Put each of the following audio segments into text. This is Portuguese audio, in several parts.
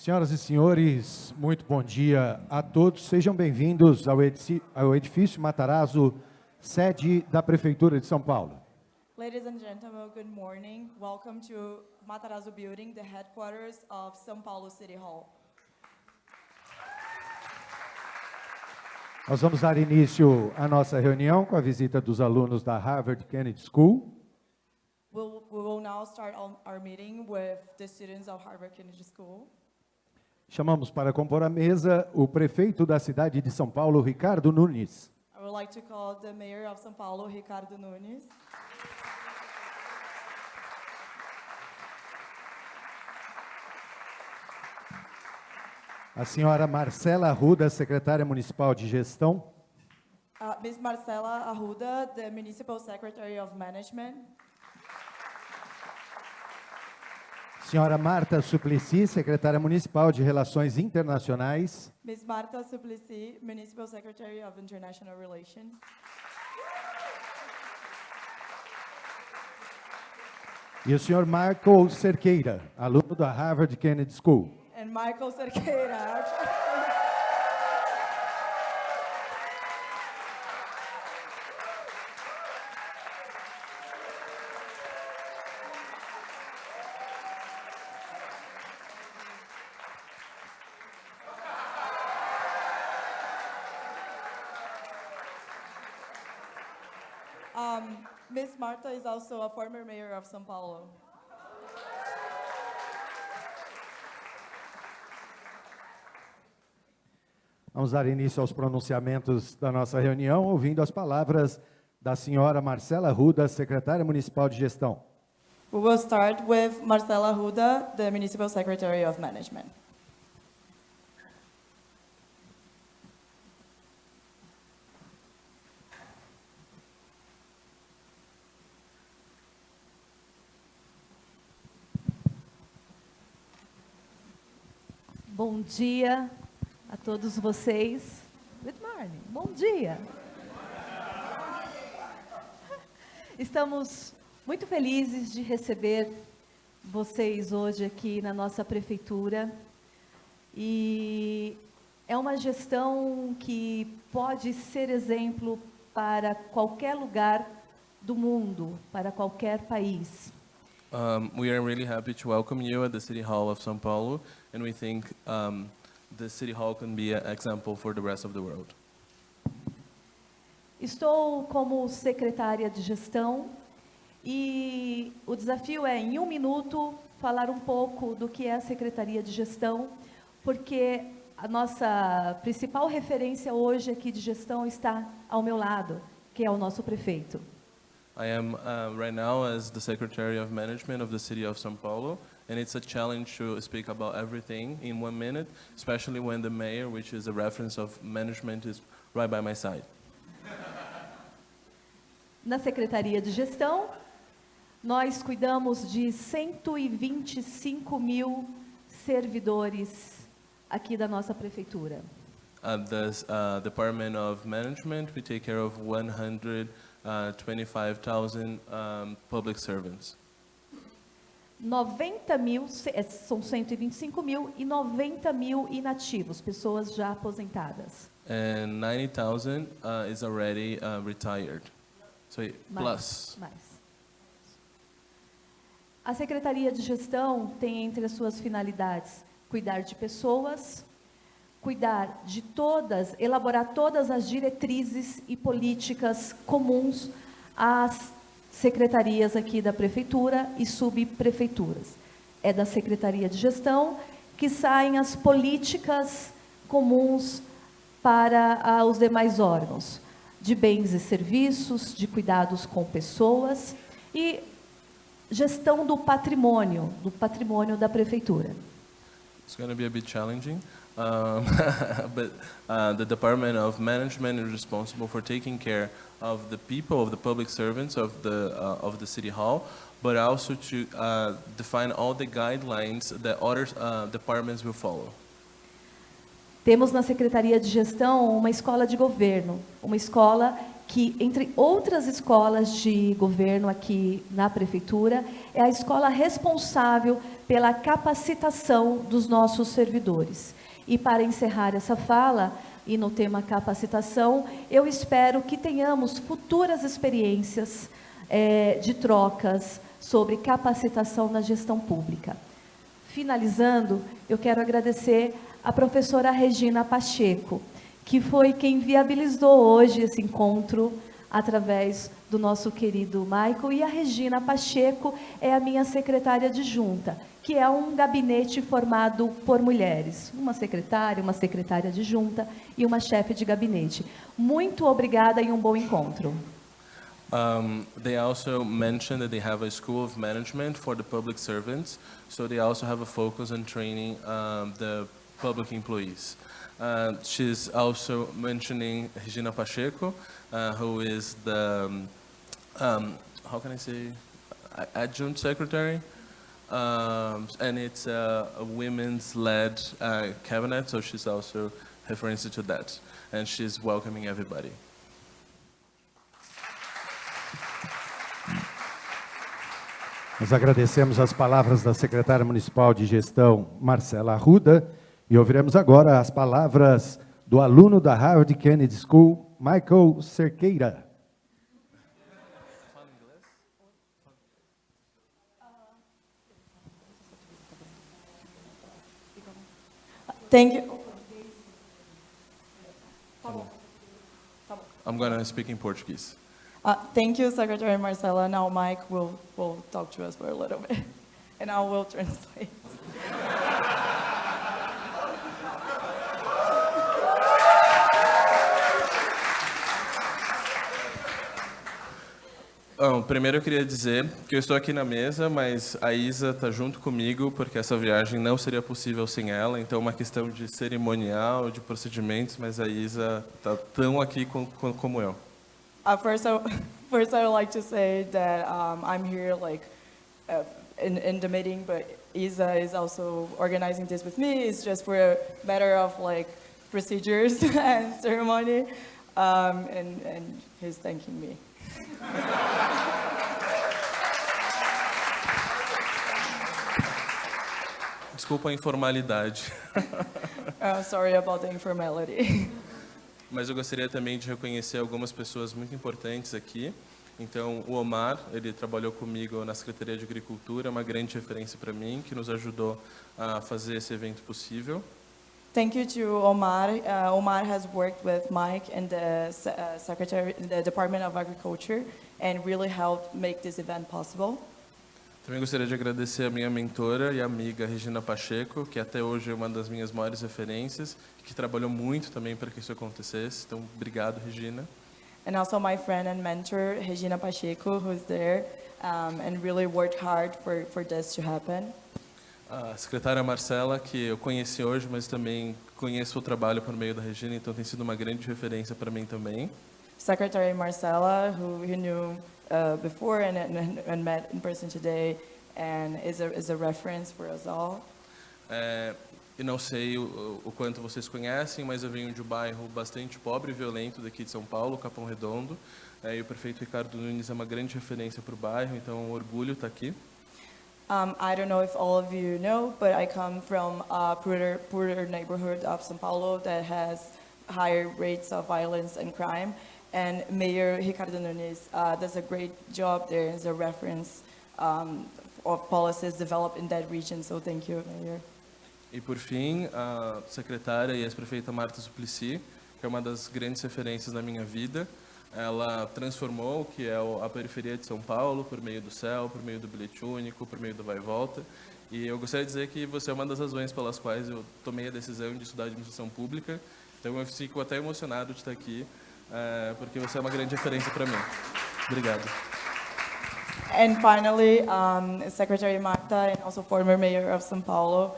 Senhoras e senhores, muito bom dia a todos. Sejam bem-vindos ao edifício Matarazzo, sede da Prefeitura de São Paulo. Ladies and gentlemen, good morning. Welcome to Matarazzo Building, the headquarters of São Paulo City Hall. Nós vamos dar início à nossa reunião com a visita dos alunos da Harvard Kennedy School. We will now start our meeting with the students of Harvard Kennedy School. Chamamos para compor a mesa o prefeito da cidade de São Paulo, Ricardo Nunes. I would like to call the mayor of São Paulo, Ricardo Nunes. A senhora Marcela Arruda, secretária municipal de gestão. Ms. Marcela Arruda, the Municipal Secretary of Management. Senhora Marta Suplicy, secretária municipal de Relações Internacionais. Ms. Marta Suplicy, Municipal Secretary of International Relations. E o senhor Michael Cerqueira, aluno da Harvard Kennedy School. And Michael Cerqueira. Ms. Marta is also a former mayor of São Paulo. Vamos dar início aos pronunciamentos da nossa reunião, ouvindo as palavras da senhora Marcela Arruda, secretária municipal de gestão. We will start with Marcela Arruda, the Municipal Secretary of Management. Bom dia a todos vocês. Good morning. Bom dia. Estamos muito felizes de receber vocês hoje aqui na nossa prefeitura. E é uma gestão que pode ser exemplo para qualquer lugar do mundo, para qualquer país. We are really happy to welcome you at the City Hall of São Paulo, and we think the City Hall can be an example for the rest of the world. Estou como secretária de gestão e o desafio é, em 1 minuto, falar um pouco do que é a Secretaria de Gestão, porque a nossa principal referência hoje aqui de gestão está ao meu lado, que é o nosso prefeito. I am right now as the Secretary of Management of the City of São Paulo, and it's a challenge to speak about everything in 1 minute, especially when the mayor, which is a reference of management, is right by my side. Na Secretaria de Gestão, nós cuidamos de 125 mil servidores aqui da nossa prefeitura. At the Department of Management, we take care of 125,000 public servants. 90 mil, são 125 mil e 90 mil inativos, pessoas já aposentadas. And 90,000 is already retired. So plus. Mais. A Secretaria de Gestão tem entre as suas finalidades cuidar de pessoas, cuidar de todas, elaborar todas as diretrizes e políticas comuns às secretarias aqui da Prefeitura e subprefeituras. É da Secretaria de Gestão que saem as políticas comuns para os demais órgãos, de bens e serviços, de cuidados com pessoas e gestão do patrimônio da Prefeitura. It's going to be a bit challenging. But the Department of Management is responsible for taking care of the people, of the public servants of the City Hall, but also to define all the guidelines that other departments will follow. Temos na Secretaria de Gestão uma escola de governo, uma escola que, entre outras escolas de governo aqui na prefeitura, é a escola responsável pela capacitação dos nossos servidores. E para encerrar essa fala, e no tema capacitação, eu espero que tenhamos futuras experiências de trocas sobre capacitação na gestão pública. Finalizando, eu quero agradecer a professora Regina Pacheco, que foi quem viabilizou hoje esse encontro através do nosso querido Michael, e a Regina Pacheco é a minha secretária adjunta, que é um gabinete formado por mulheres, uma secretária adjunta e uma chefe de gabinete. Muito obrigada e um bom encontro. They also mentioned that they have a school of management for the public servants, so they also have a focus on training the public employees. She's also mentioning Regina Pacheco, who is the, how can I say, adjunct secretary? And it's a women's-led cabinet, so she's also referring to that. And she's welcoming everybody. Nós agradecemos as palavras da secretária municipal de gestão, Marcela Arruda, e ouviremos agora as palavras do aluno da Harvard Kennedy School, Michael Cerqueira. Thank you. I'm going to speak in Portuguese. Thank you, Secretary Marcela. Now Mike will talk to us for a little bit, and I will translate. Bom, primeiro eu queria dizer que eu estou aqui na mesa, mas a Isa está junto comigo, porque essa viagem não seria possível sem ela, então é uma questão de cerimonial, de procedimentos, mas a Isa está tão aqui como eu. First, I would like to say that I'm here in the meeting, but Isa is also organizing this with me. It's just for a matter of procedures and ceremony, and he's thanking me. Desculpa a informalidade. Sorry about the informality. Mas eu gostaria também de reconhecer algumas pessoas muito importantes aqui. Então, o Omar, ele trabalhou comigo na Secretaria de Agricultura, uma grande referência para mim, que nos ajudou a fazer esse evento possível. Thank you to Omar. Omar has worked with Mike and the Department of Agriculture and really helped make this event possible. Também gostaria de agradecer a minha mentora e amiga Regina Pacheco, que até hoje é uma das minhas maiores referências, que trabalhou muito também para que isso acontecesse. Então, obrigado, Regina. And also my friend and mentor, Regina Pacheco, who's there and really worked hard for this to happen. A secretária Marcela, que eu conheci hoje, mas também conheço o trabalho por meio da Regina, então tem sido uma grande referência para mim também. Secretary Marcela, who you knew before and met in person today, and is a reference for us all. E não sei o quanto vocês conhecem, mas eu venho de um bairro bastante pobre e violento daqui de São Paulo, Capão Redondo. E o prefeito Ricardo Nunes é uma grande referência para o bairro, então é um orgulho estar aqui. I don't know if all of you know, but I come from a poorer neighborhood of São Paulo that has higher rates of violence and crime. And Mayor Ricardo Nunes does a great job there as a reference of policies developed in that region. So thank you, Mayor. E por fim, a secretária e ex-prefeita Marta Suplicy, que é uma das grandes referências na minha vida. Ela transformou o que é a periferia de São Paulo por meio do CEL, por meio do bilhete único, por meio do vai e volta. E eu gostaria de dizer que você é uma das razões pelas quais eu tomei a decisão de estudar administração pública. Então eu fico até emocionado de estar aqui, porque você é uma grande referência para mim. Obrigado. And finally, Secretary Marta, and also former Mayor of São Paulo,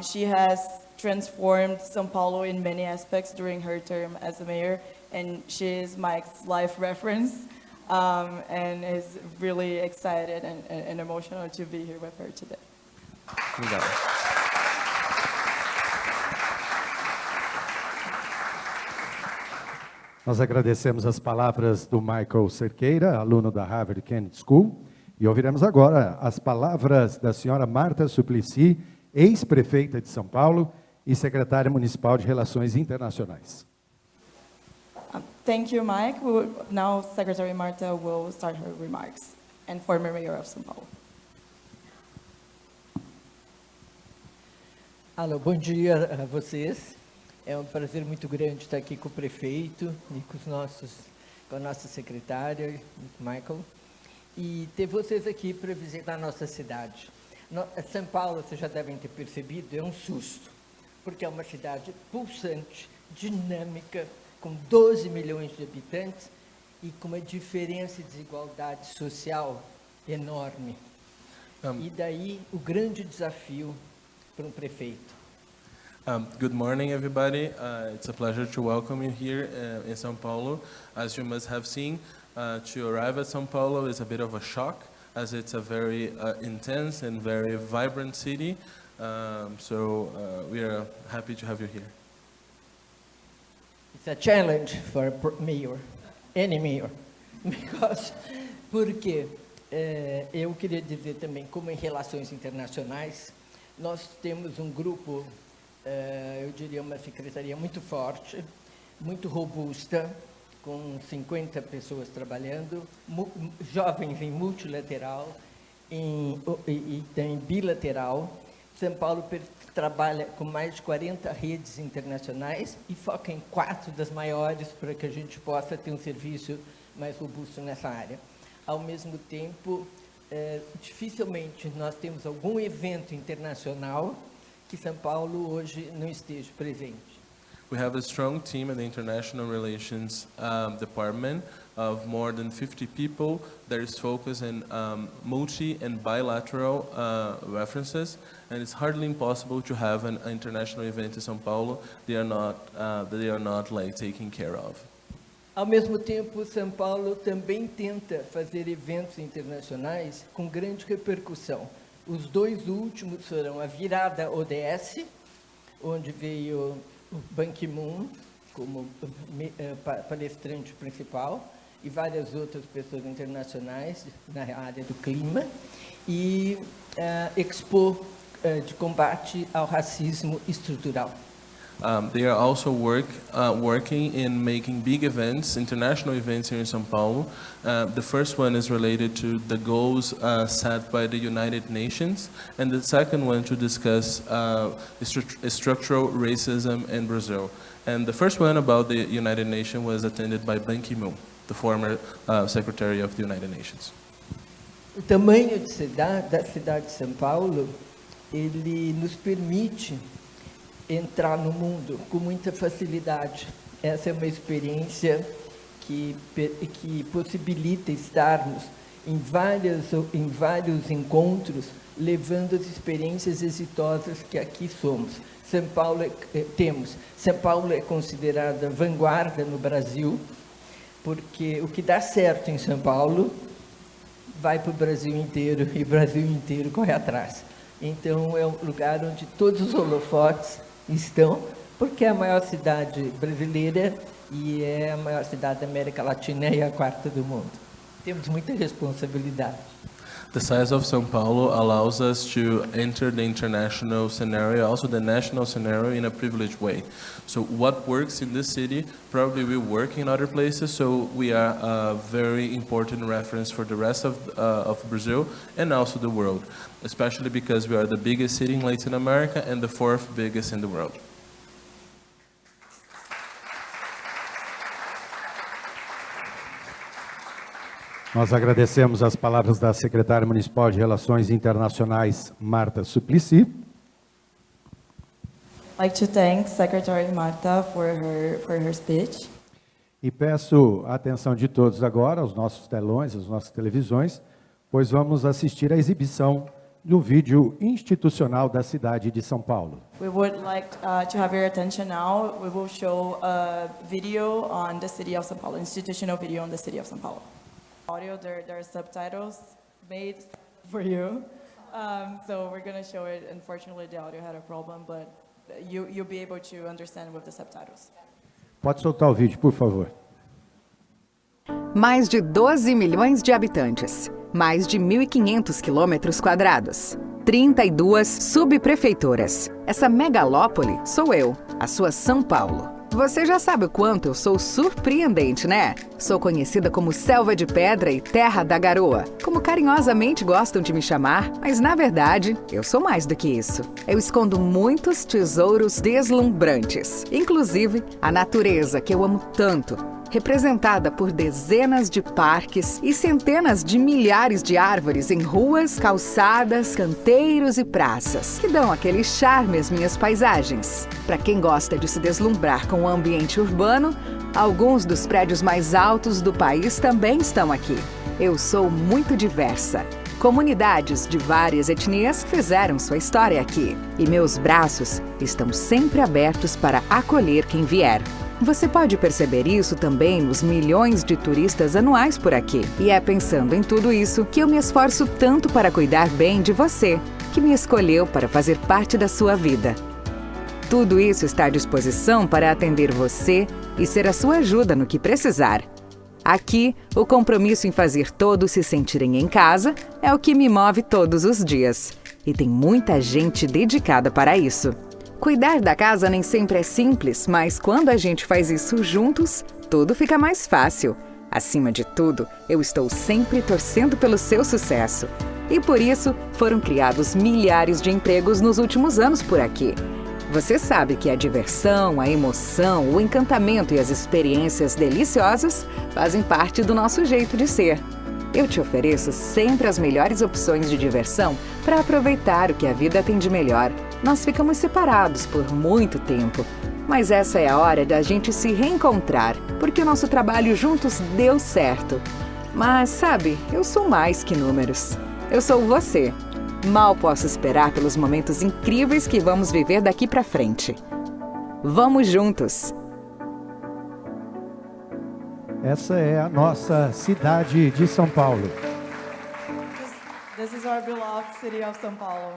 she has transformed São Paulo in many aspects during her term as a mayor, and she is Mike's life reference, and is really excited and emotional to be here with her today. Obrigado. Nós agradecemos as palavras do Michael Cerqueira, aluno da Harvard Kennedy School, e ouviremos agora as palavras da senhora Marta Suplicy, ex-prefeita de São Paulo e secretária municipal de Relações Internacionais. Thank you, Mike. Now Secretary Marta will start her remarks, and former Mayor of São Paulo. Alô, bom dia a vocês. É um prazer muito grande estar aqui com o prefeito e com a nossa secretária, Michael, e ter vocês aqui para visitar a nossa cidade. São Paulo, vocês já devem ter percebido, é um susto, porque é uma cidade pulsante, dinâmica, com 12 milhões de habitantes e com uma diferença e desigualdade social enorme. E daí o grande desafio para um prefeito. Good morning, everybody. It's a pleasure to welcome you here in São Paulo. As you must have seen, to arrive at São Paulo is a bit of a shock, as it's a very intense and very vibrant city. We are happy to have you here. It's a challenge for a mayor, any mayor, porque eu queria dizer também, como em relações internacionais, nós temos um grupo, eu diria uma secretaria muito forte, muito robusta, com 50 pessoas trabalhando, jovens em multilateral e também bilateral. São Paulo trabalha com mais de 40 redes internacionais e foca em 4 das maiores para que a gente possa ter um serviço mais robusto nessa área. Ao mesmo tempo, dificilmente nós temos algum evento internacional que São Paulo hoje não esteja presente. We have a strong team at the International Relations Department of more than 50 people that is focused in multi and bilateral references, and it's hardly impossible to have an international event in São Paulo they are not like taking care of. Ao mesmo tempo, São Paulo também tenta fazer eventos internacionais com grande repercussão. Os 2 últimos foram a virada ODS, onde veio o Ban Ki-moon como palestrante principal e várias outras pessoas internacionais na área do clima, e Expo de combate ao racismo estrutural. They are also working in making big events, international events here in São Paulo. The first one is related to the goals set by the United Nations, and the second one to discuss structural racism in Brazil. And the first one about the United Nations was attended by Ban Ki-moon, the former Secretary of the United Nations. O tamanho da cidade de São Paulo, ele nos permite entrar no mundo com muita facilidade. Essa é uma experiência que possibilita estarmos em vários encontros, levando as experiências exitosas que aqui somos. São Paulo é considerada vanguarda no Brasil, porque o que dá certo em São Paulo vai para o Brasil inteiro e o Brasil inteiro corre atrás. Então é um lugar onde todos os holofotes estão, porque é a maior cidade brasileira e é a maior cidade da América Latina e a 4ª do mundo. Temos muita responsabilidade. The size of São Paulo allows us to enter the international scenario, also the national scenario, in a privileged way. So what works in this city probably will work in other places, so we are a very important reference for the rest of Brazil and also the world, especially because we are the biggest city in Latin America and the 4th biggest in the world. Nós agradecemos as palavras da secretária municipal de Relações Internacionais, Marta Suplicy. I'd like to thank Secretary Marta for her speech. E peço a atenção de todos agora, aos nossos telões, às nossas televisões, pois vamos assistir à exibição do vídeo institucional da cidade de São Paulo. We would like to have your attention now. We will show a video on the city of São Paulo, institutional video on the city of São Paulo. Audio, there are subtitles made for you. So we're going to show it. Unfortunately, the audio had a problem, but you'll be able to understand with the subtitles. Pode soltar o vídeo, por favor. Mais de 12 milhões de habitantes, mais de 1.500 quilômetros quadrados, 32 subprefeituras. Essa megalópole sou eu, a sua São Paulo. Você já sabe o quanto eu sou surpreendente, né? Sou conhecida como Selva de Pedra e Terra da Garoa, como carinhosamente gostam de me chamar, mas na verdade, eu sou mais do que isso. Eu escondo muitos tesouros deslumbrantes, inclusive a natureza que eu amo tanto, representada por dezenas de parques e centenas de milhares de árvores em ruas, calçadas, canteiros e praças, que dão aquele charme às minhas paisagens. Para quem gosta de se deslumbrar com o ambiente urbano, alguns dos prédios mais altos do país também estão aqui. Eu sou muito diversa. Comunidades de várias etnias fizeram sua história aqui, e meus braços estão sempre abertos para acolher quem vier. Você pode perceber isso também nos milhões de turistas anuais por aqui. E é pensando em tudo isso que eu me esforço tanto para cuidar bem de você, que me escolheu para fazer parte da sua vida. Tudo isso está à disposição para atender você e ser a sua ajuda no que precisar. Aqui, o compromisso em fazer todos se sentirem em casa é o que me move todos os dias. E tem muita gente dedicada para isso. Cuidar da casa nem sempre é simples, mas quando a gente faz isso juntos, tudo fica mais fácil. Acima de tudo, eu estou sempre torcendo pelo seu sucesso. E por isso, foram criados milhares de empregos nos últimos anos por aqui. Você sabe que a diversão, a emoção, o encantamento e as experiências deliciosas fazem parte do nosso jeito de ser. Eu te ofereço sempre as melhores opções de diversão para aproveitar o que a vida tem de melhor. Nós ficamos separados por muito tempo, mas essa é a hora da gente se reencontrar, porque o nosso trabalho juntos deu certo. Mas sabe, eu sou mais que números. Eu sou você. Mal posso esperar pelos momentos incríveis que vamos viver daqui para frente. Vamos juntos! Essa é a nossa cidade de São Paulo. This is our beloved city of São Paulo.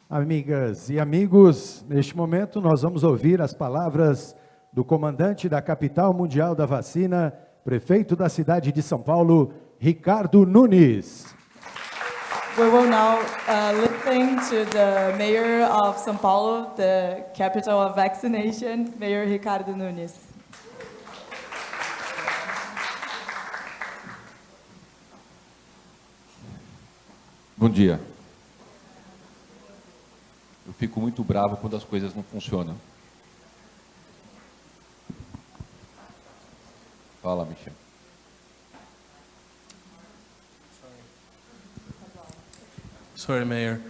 Amigas e amigos, neste momento nós vamos ouvir as palavras do comandante da capital mundial da vacina, prefeito da cidade de São Paulo, Ricardo Nunes. We will now listen to the mayor of São Paulo, the capital of vaccination, Mayor Ricardo Nunes. Bom dia. Eu fico muito bravo quando as coisas não funcionam. Fala, Michel. Sorry, Mayor.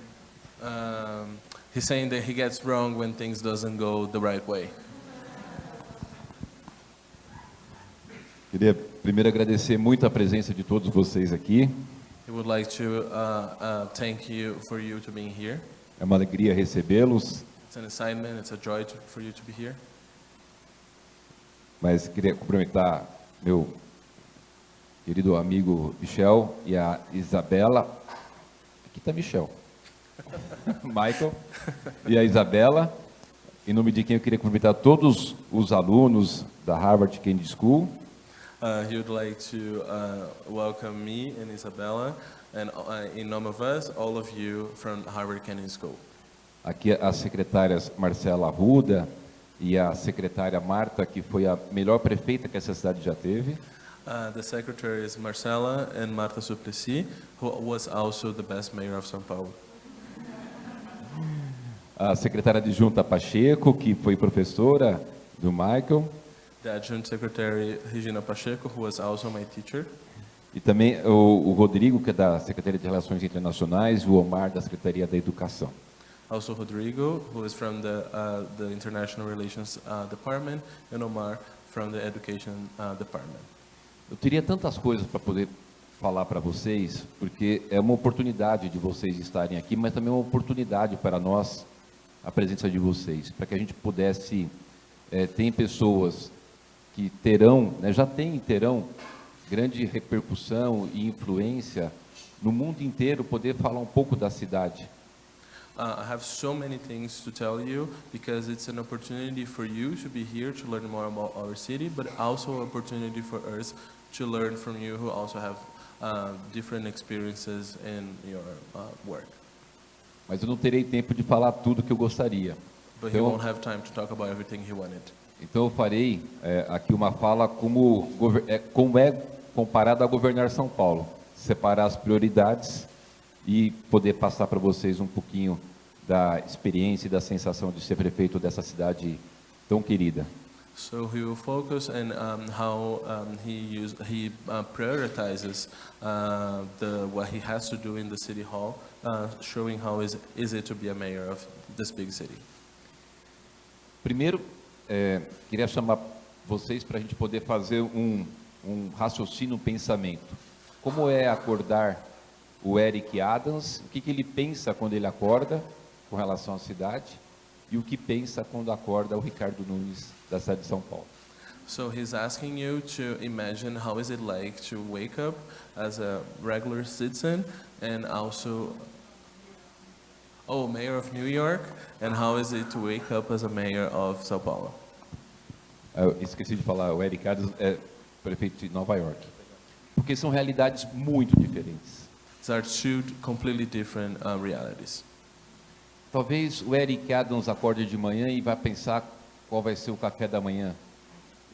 He's saying that he gets wrong when things doesn't go the right way. Queria primeiro agradecer muito a presença de todos vocês aqui. He would like to thank you for you to being here. É uma alegria recebê-los, It's an assignment. It's a joy for you to be here. mas queria cumprimentar meu querido amigo Michel e a Isabela. Aqui está Michel. Michael e a Isabela. Em nome de quem eu queria cumprimentar todos os alunos da Harvard Kennedy School. He would like to welcome me and Isabella, and in name of us, all of you from Harvard Kennedy School. Aqui as secretárias Marcela Arruda e a secretária Marta, que foi a melhor prefeita que essa cidade já teve. The secretaries Marcela and Marta Suplicy, who was also the best mayor of São Paulo. A secretária adjunta Pacheco, que foi professora do Michael. The adjunct secretary Regina Pacheco, who was also my teacher. E também o Rodrigo, que é da Secretaria de Relações Internacionais, e o Omar, da Secretaria da Educação. Also Rodrigo, who is from the International Relations Department, and Omar from the Education Department. Eu teria tantas coisas para poder falar para vocês, porque é uma oportunidade de vocês estarem aqui, mas também é uma oportunidade para nós, a presença de vocês, para que a gente pudesse, tem pessoas que terão, já terão grande repercussão e influência no mundo inteiro, poder falar um pouco da cidade. I have so many things to tell you because it's an opportunity for you to be here to learn more about our city, but also an opportunity for us to learn from you who also have different experiences in your work. Mas eu não terei tempo de falar tudo que eu gostaria. But he won't have time to talk about everything he wanted. Então eu farei aqui uma fala como é comparado a governar São Paulo. Separar as prioridades e poder passar para vocês um pouquinho da experiência e da sensação de ser prefeito dessa cidade tão querida. So he will focus on how he prioritizes what he has to do in the city hall, showing how is it to be a mayor of this big city. Primeiro, queria chamar vocês para a gente poder fazer um raciocínio, um pensamento. Como é acordar o Eric Adams? O que ele pensa quando ele acorda com relação à cidade? E o que pensa quando acorda o Ricardo Nunes da cidade de São Paulo? So he's asking you to imagine how is it like to wake up as a regular citizen and also mayor of New York, and how is it to wake up as a mayor of São Paulo? Eu esqueci de falar, o Eric Adams é prefeito de Nova York. Porque são realidades muito diferentes. These are two completely different realities. Talvez o Eric Adams acorde de manhã e vá pensar qual vai ser o café da manhã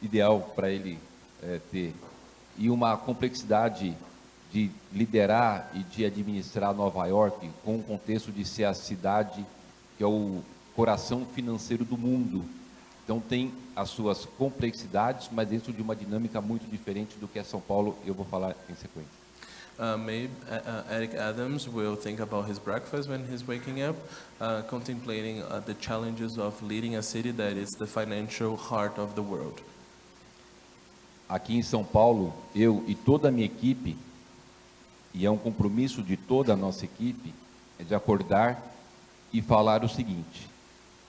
ideal para ele ter. E uma complexidade de liderar e de administrar Nova York com o contexto de ser a cidade que é o coração financeiro do mundo. Então tem as suas complexidades, mas dentro de uma dinâmica muito diferente do que é São Paulo, eu vou falar em sequência. Maybe Eric Adams will think about his breakfast when he's waking up, contemplating the challenges of leading a city that is the financial heart of the world. Aqui em São Paulo, eu e toda a minha equipe, e é um compromisso de toda a nossa equipe, é de acordar e falar o seguinte: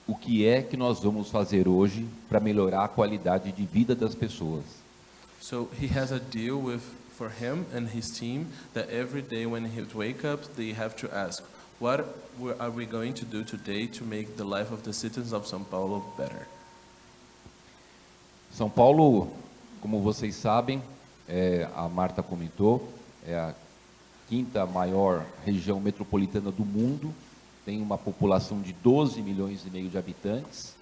o que é que nós vamos fazer hoje para melhorar a qualidade de vida das pessoas? So he has a deal for him and his team that every day when he wake up, they have to ask, what are we going to do today to make the life of the citizens of São Paulo better? São Paulo, como vocês sabem, a Marta comentou, é a quinta maior região metropolitana do mundo, tem uma população de 12 milhões e meio de habitantes.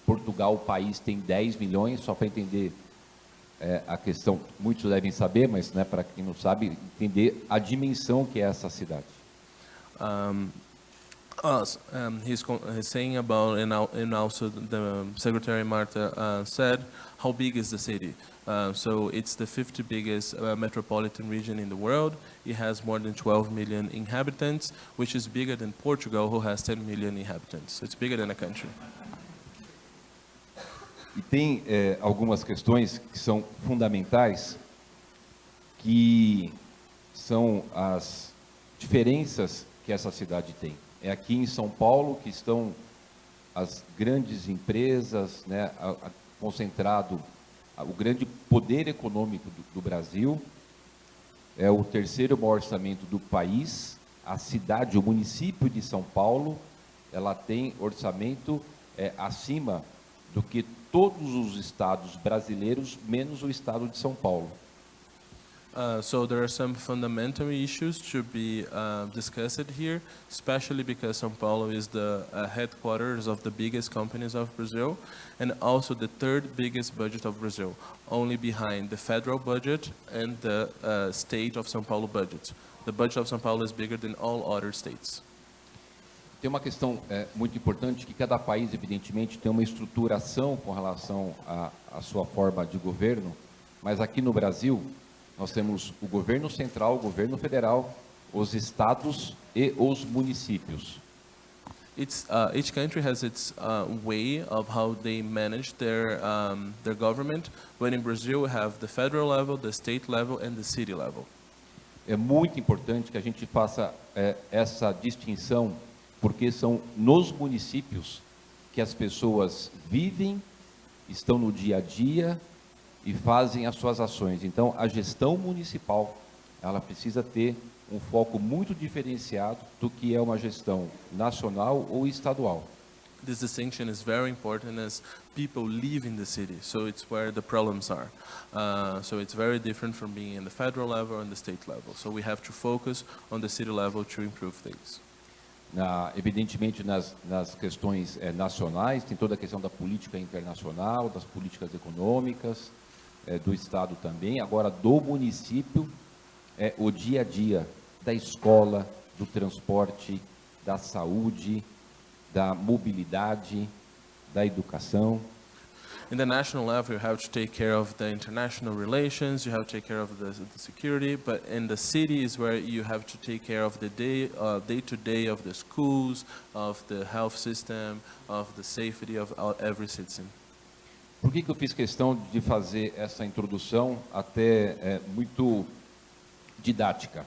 Portugal, o país, tem 10 milhões, só para entender a questão, muitos devem saber, mas para quem não sabe, entender a dimensão que é essa cidade. He's saying about, and also the Secretary Marta said, how big is the city? So it's the 50th biggest metropolitan region in the world. It has more than 12 million inhabitants, which is bigger than Portugal, who has 10 million inhabitants. So it's bigger than a country. E tem algumas questões que são fundamentais, que são as diferenças que essa cidade tem. É aqui em São Paulo que estão as grandes empresas, concentrado o grande poder econômico do Brasil. É o terceiro maior orçamento do país. A cidade, o município de São Paulo, ela tem orçamento acima do que todos os estados brasileiros, menos o estado de São Paulo. So there are some fundamental issues to be discussed here, especially because São Paulo is the headquarters of the biggest companies of Brazil, and also the third biggest budget of Brazil, only behind the federal budget and the state of São Paulo budget. The budget of São Paulo is bigger than all other states. Tem uma questão muito importante, que cada país, evidentemente, tem uma estruturação com relação à sua forma de governo, mas aqui no Brasil, nós temos o governo central, o governo federal, os estados e os municípios. Each country has its way of how they manage their government. When in Brazil we have the federal level, the state level, and the city level. É muito importante que a gente faça essa distinção, porque são nos municípios que as pessoas vivem, estão no dia a dia e fazem as suas ações. Então, a gestão municipal, ela precisa ter um foco muito diferenciado do que é uma gestão nacional ou estadual. This distinction is very important as people live in the city, so it's where the problems are. So it's very different from being in the federal level and the state level. So we have to focus on the city level to improve things. Evidentemente, nas questões nacionais, tem toda a questão da política internacional, das políticas econômicas, do Estado também. Agora, do município, o dia a dia da escola, do transporte, da saúde, da mobilidade, da educação. In the national level, you have to take care of the international relations, you have to take care of the security, but in the city is where you have to take care of the day-to-day of the schools, of the health system, of the safety of every citizen. Por que eu fiz questão de fazer essa introdução até muito didática?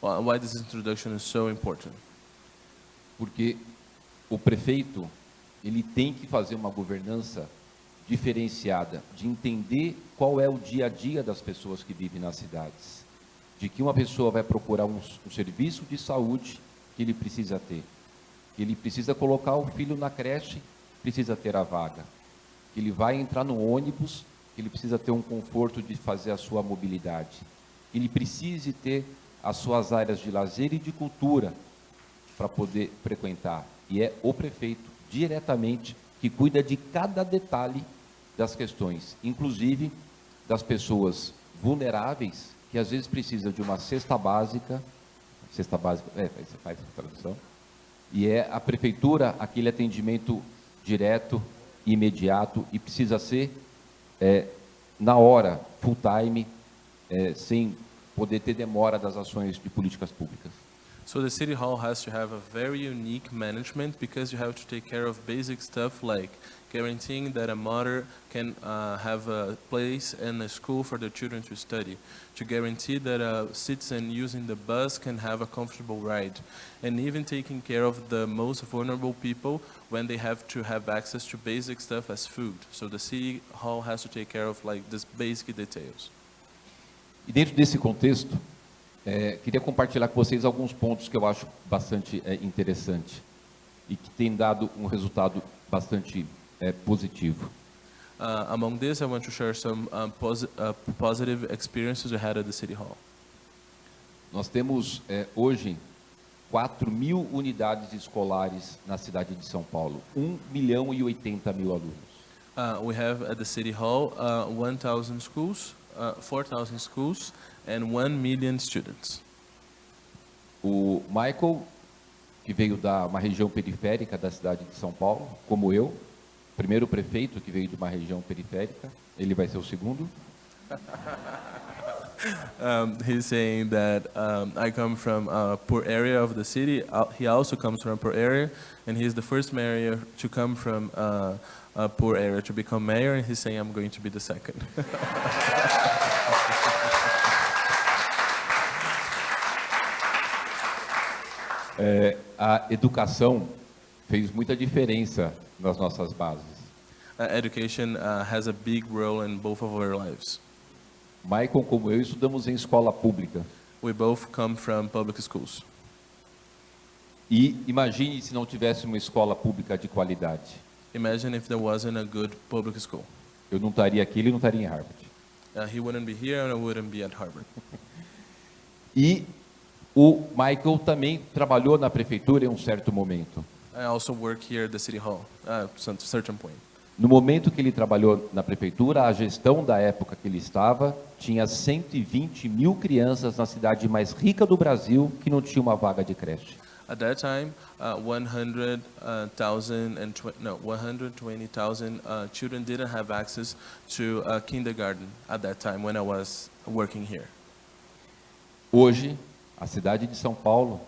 Why this introduction is so important? Porque o prefeito, ele tem que fazer uma governança diferenciada, de entender qual é o dia a dia das pessoas que vivem nas cidades. De que uma pessoa vai procurar um serviço de saúde que ele precisa ter. Que ele precisa colocar o filho na creche, precisa ter a vaga. Que ele vai entrar no ônibus, que ele precisa ter um conforto de fazer a sua mobilidade. Que ele precise ter as suas áreas de lazer e de cultura para poder frequentar. E é o prefeito, diretamente, que cuida de cada detalhe das questões, inclusive das pessoas vulneráveis, que às vezes precisam de uma cesta básica, você faz a tradução, e é a prefeitura aquele atendimento direto, imediato, e precisa ser na hora, full time, sem poder ter demora das ações de políticas públicas. So the city hall has to have a very unique management because you have to take care of basic stuff like guaranteeing that a mother can have a place and a school for their children to study, to guarantee that a citizen using the bus can have a comfortable ride, and even taking care of the most vulnerable people when they have to have access to basic stuff as food. So the city hall has to take care of like these basic details. E dentro desse contexto, queria compartilhar com vocês alguns pontos que eu acho bastante interessante e que tem dado um resultado bastante positivo. Among this, I want to share some positive experiences we had at the City Hall. Nós temos hoje 4.000 unidades escolares na cidade de São Paulo, 1.080.000 alunos. We have at the City Hall 1,000 schools, 4,000 schools, and 1 million students. O Michael, que veio da uma região periférica da cidade de São Paulo, como eu, primeiro prefeito que veio de uma região periférica, ele vai ser o segundo. He's saying that I come from a poor area of the city. He also comes from a poor area, and he's the first mayor to come from a poor area to become mayor, and he's saying I'm going to be the second. A educação fez muita diferença nas nossas bases. Education has a big role in both of our lives. Michael, como eu, estudamos em escola pública. We both come from public schools. E imagine se não tivesse uma escola pública de qualidade. Imagine if there wasn't a good public school. Eu não estaria aqui, ele não estaria em Harvard. He wouldn't be here and I wouldn't be at Harvard. E o Michael também trabalhou na prefeitura em um certo momento. I also work here at the City Hall at a certain point. No momento que ele trabalhou na prefeitura, a gestão da época que ele estava tinha 120.000 crianças na cidade mais rica do Brasil que não tinha uma vaga de creche. At that time, 120,000 children didn't have access to kindergarten at that time when I was working here. Hoje, a cidade de São Paulo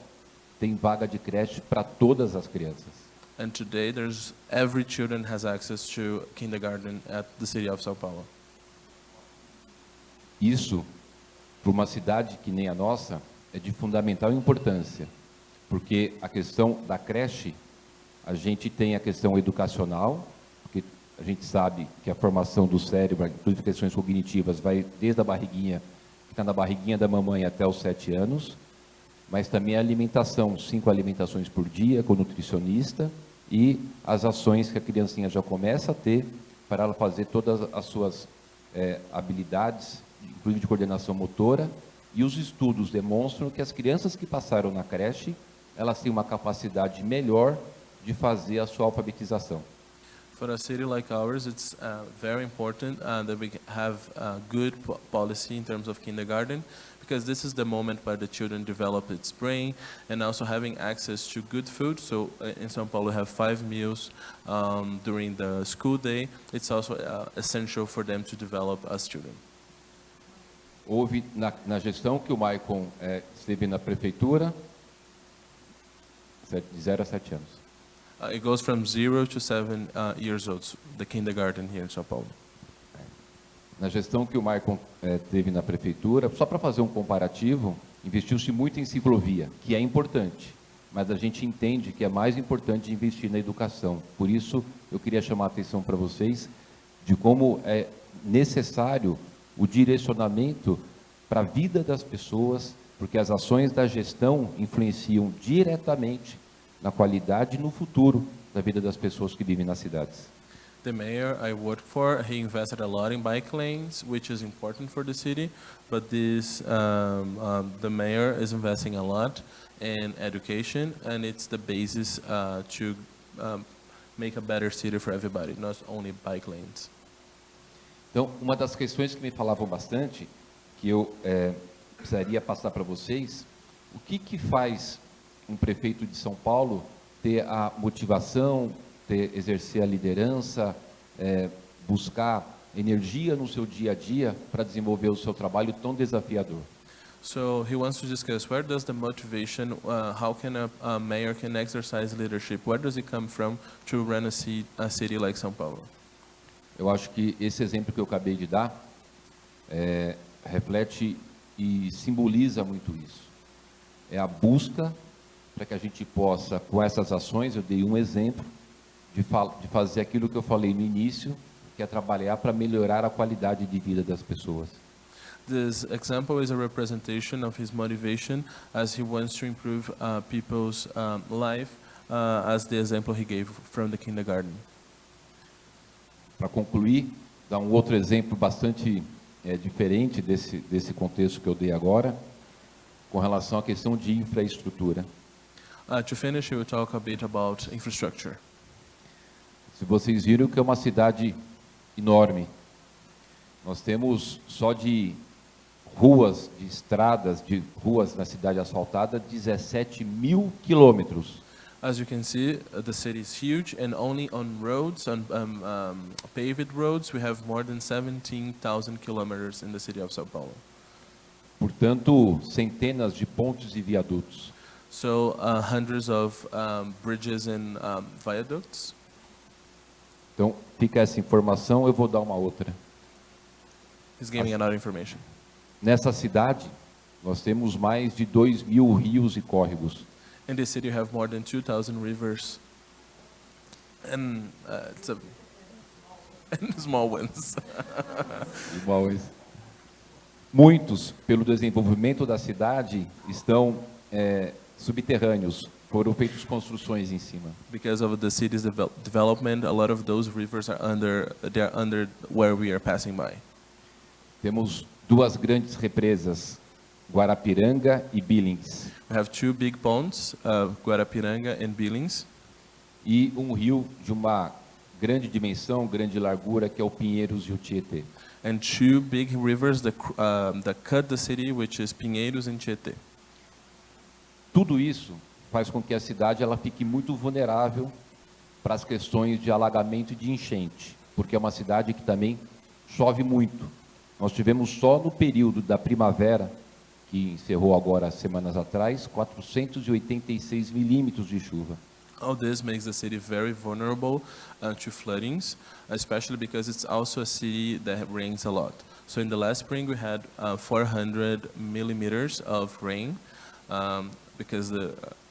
tem vaga de creche para todas as crianças. And today, every children has access to kindergarten at the city of São Paulo. Isso, para uma cidade que nem a nossa, é de fundamental importância, porque a questão da creche, a gente tem a questão educacional, porque a gente sabe que a formação do cérebro, inclusive questões cognitivas, vai desde a barriguinha, que está na barriguinha da mamãe até os 7 anos, mas também a alimentação, 5 alimentações por dia, com nutricionista, e as ações que a criancinha já começa a ter para ela fazer todas as suas habilidades, inclusive de coordenação motora, e os estudos demonstram que as crianças que passaram na creche, elas têm uma capacidade melhor de fazer a sua alfabetização. For a city like ours, it's very important that we have a good policy in terms of kindergarten, because this is the moment where the children develop its brain, and also having access to good food. So in São Paulo, we have 5 meals during the school day. It's also essential for them to develop as children. Houve, na gestão que o Maicon esteve na prefeitura, de 0 a 7 anos. It goes from 0 to 7 years old, the kindergarten here in São Paulo. Na gestão que o Maicon teve na prefeitura, só para fazer um comparativo, investiu-se muito em ciclovia, que é importante, mas a gente entende que é mais importante investir na educação. Por isso, eu queria chamar a atenção para vocês de como é necessário o direcionamento para a vida das pessoas, porque as ações da gestão influenciam diretamente na qualidade e no futuro da vida das pessoas que vivem nas cidades. The mayor I worked for, he invested a lot in bike lanes, which is important for the city, but the mayor is investing a lot in education, and it's the basis to make a better city for everybody, not only bike lanes. Então, uma das questões que me falavam bastante, que eu precisaria passar para vocês, o que faz um prefeito de São Paulo ter a motivação, exercer a liderança, buscar energia no seu dia a dia para desenvolver o seu trabalho tão desafiador? So he wants to discuss where does the motivation, how can a mayor can exercise leadership, where does it come from to run a city like São Paulo? Eu acho que esse exemplo que eu acabei de dar reflete e simboliza muito isso. É a busca para que a gente possa, com essas ações, eu dei um exemplo, de fazer aquilo que eu falei no início, que é trabalhar para melhorar a qualidade de vida das pessoas. This example is a representation of his motivation as he wants to improve people's life, as the example he gave from the kindergarten. Para concluir, dar um outro exemplo bastante diferente desse contexto que eu dei agora, com relação à questão de infraestrutura. To finish, we will talk a bit about infrastructure. Se vocês viram que é uma cidade enorme, nós temos só de ruas, de estradas, de ruas na cidade asfaltada, 17 mil quilômetros. As you can see, the city is huge, and only on roads, on paved roads, we have more than 17,000 kilometers in the city of São Paulo. Portanto, centenas de pontes e viadutos. So hundreds of bridges and viaducts. Então, fica essa informação, eu vou dar uma outra. He's giving another information. Nessa cidade, nós temos mais de 2.000 rios e córregos. In this city, you have more than 2,000 rivers, and and small ones. Muitos, pelo desenvolvimento da cidade, estão subterrâneos. Foram feitas construções em cima. Because of the city's development, a lot of those rivers are under where we are passing by. Temos duas grandes represas, Guarapiranga e Billings. We have 2 big ponds, Guarapiranga and Billings. E um rio de uma grande dimensão, grande largura, que é o Pinheiros e o Tietê. And 2 big rivers that cut the city, which is Pinheiros and Tietê. Tudo isso faz com que a cidade ela fique muito vulnerável para as questões de alagamento e de enchente, porque é uma cidade que também chove muito. Nós tivemos só no período da primavera, que encerrou agora semanas atrás, 486 milímetros de chuva. All this makes the city very vulnerable to floodings, especially because it's also a city that rains a lot. So in the last spring we had 400 millimeters of rain, because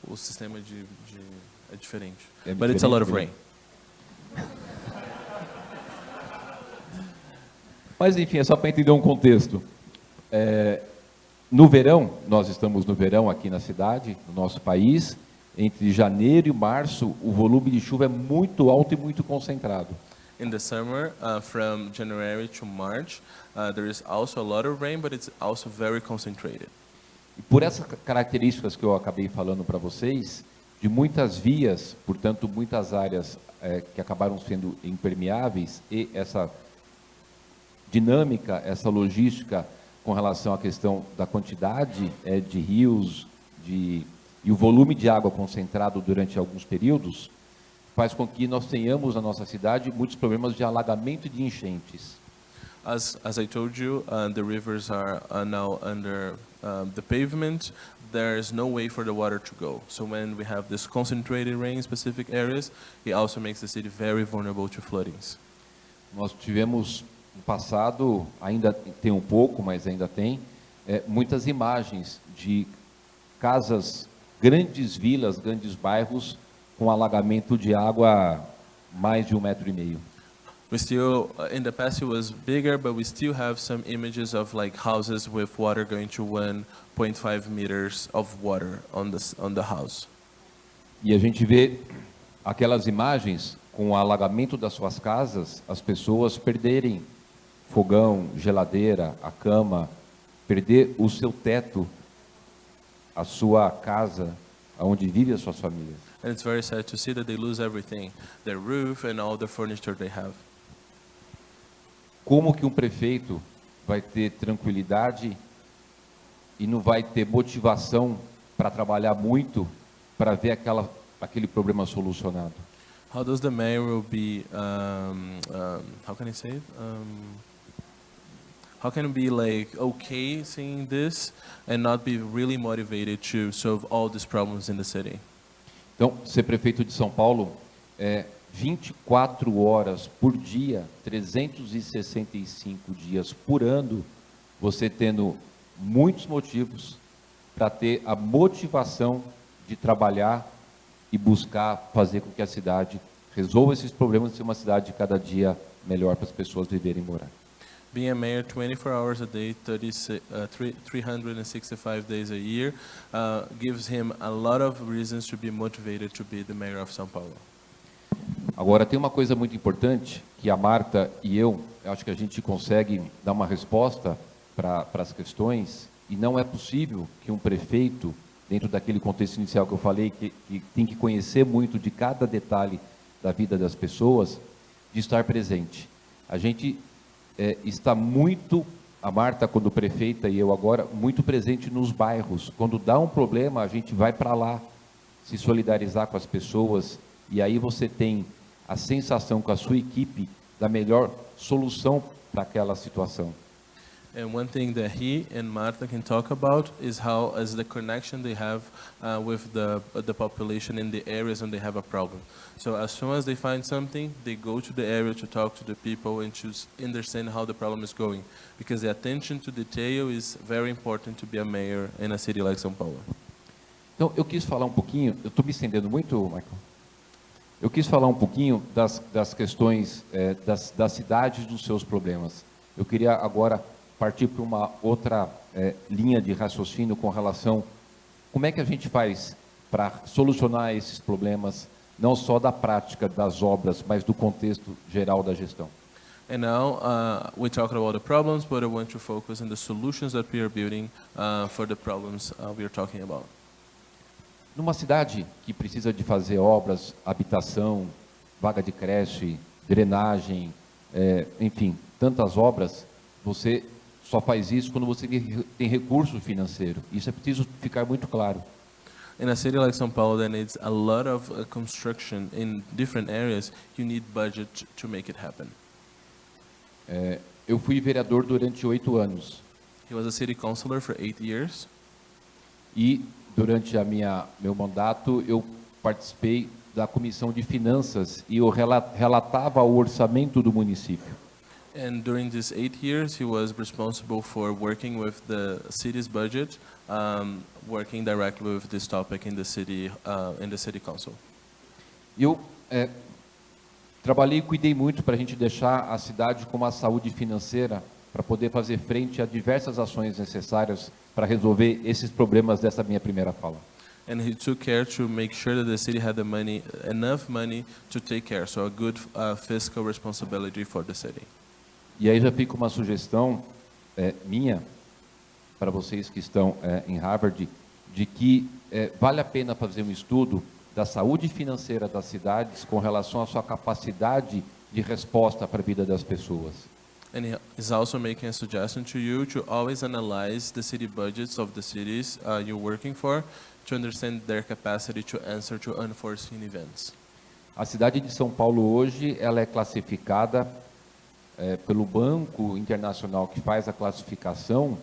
o sistema é diferente. But it's a lot of rain. Mas enfim, é só para entender um contexto. No verão, nós estamos no verão aqui na cidade, no nosso país, entre janeiro e março, o volume de chuva é muito alto e muito concentrado. In the summer, from January to March, there is also a lot of rain, but it's also very concentrated. E por essas características que eu acabei falando para vocês, de muitas vias, portanto, muitas áreas que acabaram sendo impermeáveis, e essa dinâmica, essa logística com relação à questão da quantidade de rios e o volume de água concentrado durante alguns períodos, faz com que nós tenhamos na nossa cidade muitos problemas de alagamento e de enchentes. As I told you, the rivers are now under the pavement. There's no way for the water to go. So when we have this concentrated rain in specific areas, it also makes the city very vulnerable to floodings. Nós tivemos no passado, ainda tem um pouco, mas ainda tem, muitas imagens de casas, grandes vilas, grandes bairros com alagamento de água mais de 1,5 metro. We still, in the past it was bigger, but we still have some images of like houses with water going to 1.5 meters of water on the house. E a gente vê aquelas imagens com o alagamento das suas casas, as pessoas perderem fogão, geladeira, a cama, perder o seu teto, a sua casa, onde vive as suas famílias. And it's very sad to see that they lose everything, their roof and all the furniture they have. Como que um prefeito vai ter tranquilidade e não vai ter motivação para trabalhar muito para ver aquele problema solucionado? How does the mayor will be, how can I say it? How can it be like okay seeing this and not be really motivated to solve all these problems in the city? Então, ser prefeito de São Paulo é 24 horas por dia, 365 dias por ano, você tendo muitos motivos para ter a motivação de trabalhar e buscar fazer com que a cidade resolva esses problemas e ser uma cidade cada dia melhor para as pessoas viverem e morar. Being a mayor 24 hours a day, 365 days a year, gives him a lot of reasons to be motivated to be the mayor of São Paulo. Agora, tem uma coisa muito importante que a Marta e eu acho que a gente consegue dar uma resposta para as questões, e não é possível que um prefeito, dentro daquele contexto inicial que eu falei, que tem que conhecer muito de cada detalhe da vida das pessoas, de estar presente. A gente está muito, a Marta quando prefeita e eu agora, muito presente nos bairros. Quando dá um problema, a gente vai para lá, se solidarizar com as pessoas, e aí você tem a sensação com a sua equipe da melhor solução para aquela situação. And one thing that he and Marta can talk about is how as the connection they have with the population in the areas when they have a problem. So as soon as they find something, they go to the area to talk to the people and to understand how the problem is going. Because the attention to detail is very important to be a mayor in a city like São Paulo. Então, eu quis falar um pouquinho, eu estou me estendendo muito, Michael? Eu quis falar um pouquinho das questões das cidades, dos seus problemas. Eu queria agora partir para uma outra linha de raciocínio com relação como é que a gente faz para solucionar esses problemas, não só da prática das obras, mas do contexto geral da gestão. And now we talked about the problems, but I want to focus on the solutions that we are building for the problems we are talking about. Numa cidade que precisa de fazer obras, habitação, vaga de creche, drenagem, enfim, tantas obras, você só faz isso quando você tem recurso financeiro. Isso é preciso ficar muito claro. In a city like São Paulo that needs a lot of construction in different areas, you need budget to make it happen. Eu fui vereador durante 8 anos. He was a city councilor for 8 years. E durante meu mandato eu participei da comissão de finanças e eu relatava o orçamento do município. And during these 8 years, he was responsible for working with the city's budget, working directly with this topic in the city council. Eu trabalhei e cuidei muito para a gente deixar a cidade com uma saúde financeira para poder fazer frente a diversas ações necessárias para resolver esses problemas dessa minha primeira fala. And he took care to make sure that the city had the money, enough money to take care. So a good fiscal responsibility for the city. E aí já fica uma sugestão minha para vocês que estão em Harvard, de que vale a pena fazer um estudo da saúde financeira das cidades com relação à sua capacidade de resposta para a vida das pessoas. And he is also making a suggestion to you to always analyze the city budgets of the cities you're working for to understand their capacity to answer to unforeseen events. A cidade de São Paulo hoje ela é classificada pelo Banco Internacional que faz a classificação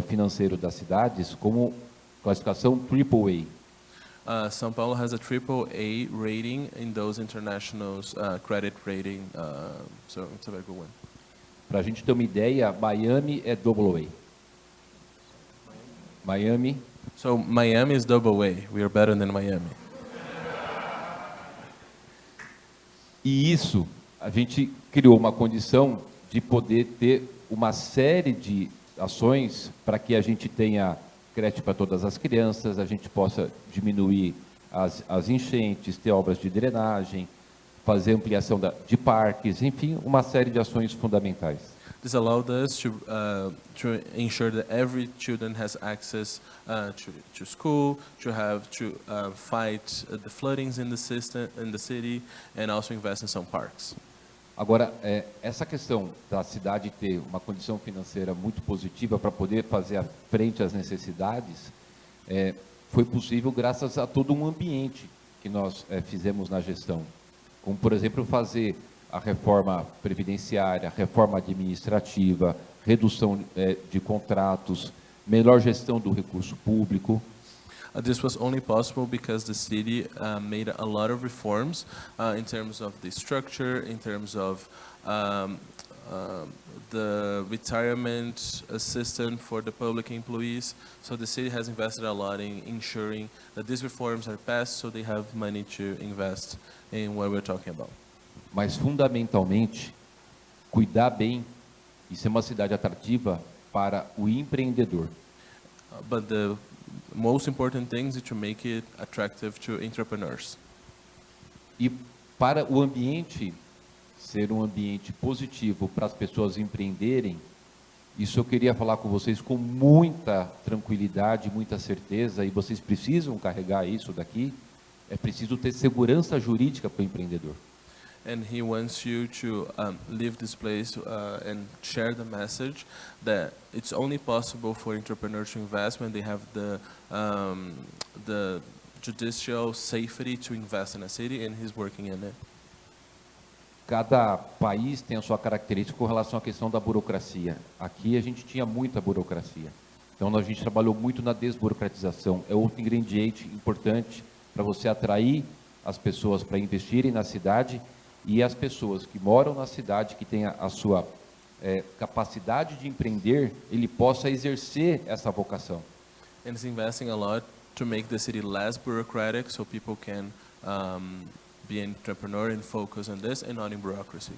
financeira das cidades como classificação AAA. São Paulo has a AAA rating in those international credit rating, so it's a very good one. Para a gente ter uma ideia, Miami é AA. Miami. So Miami is AA. We are better than Miami. E isso, a gente criou uma condição de poder ter uma série de ações para que a gente tenha creche para todas as crianças, a gente possa diminuir as enchentes, ter obras de drenagem, fazer ampliação de parques, enfim, uma série de ações fundamentais. This allowed us to ensure that every student has access to school, to fight the floodings in the system, in the city, and also invest in some parks. Agora, essa questão da cidade ter uma condição financeira muito positiva para poder fazer frente às necessidades, foi possível graças a todo um ambiente que nós fizemos na gestão. Como, por exemplo, fazer a reforma previdenciária, a reforma administrativa, redução de contratos, melhor gestão do recurso público. This was only possible because the city made a lot of reforms in terms of the structure, in terms of the retirement system for the public employees. So the city has invested a lot in ensuring that these reforms are passed so they have money to invest in what we're talking about. Mas, fundamentalmente, cuidar bem e ser uma cidade atrativa para o empreendedor. But the most important thing is to make it attractive to entrepreneurs. E para o ambiente ser um ambiente positivo para as pessoas empreenderem, isso eu queria falar com vocês com muita tranquilidade, muita certeza, e vocês precisam carregar isso daqui, é preciso ter segurança jurídica para o empreendedor. And he wants you to leave this place and share the message that it's only possible for entrepreneurs to invest when they have the judicial safety to invest in a city, and he's working in it. Cada país tem a sua característica com relação à questão da burocracia. Aqui a gente tinha muita burocracia. Então a gente trabalhou muito na desburocratização. É outro ingrediente importante para você atrair as pessoas para investirem na cidade, e as pessoas que moram na cidade, que têm a sua capacidade de empreender, ele possa exercer essa vocação. And it's investing a lot to make the city less bureaucratic so people can be an entrepreneur and focus on this and not in bureaucracy.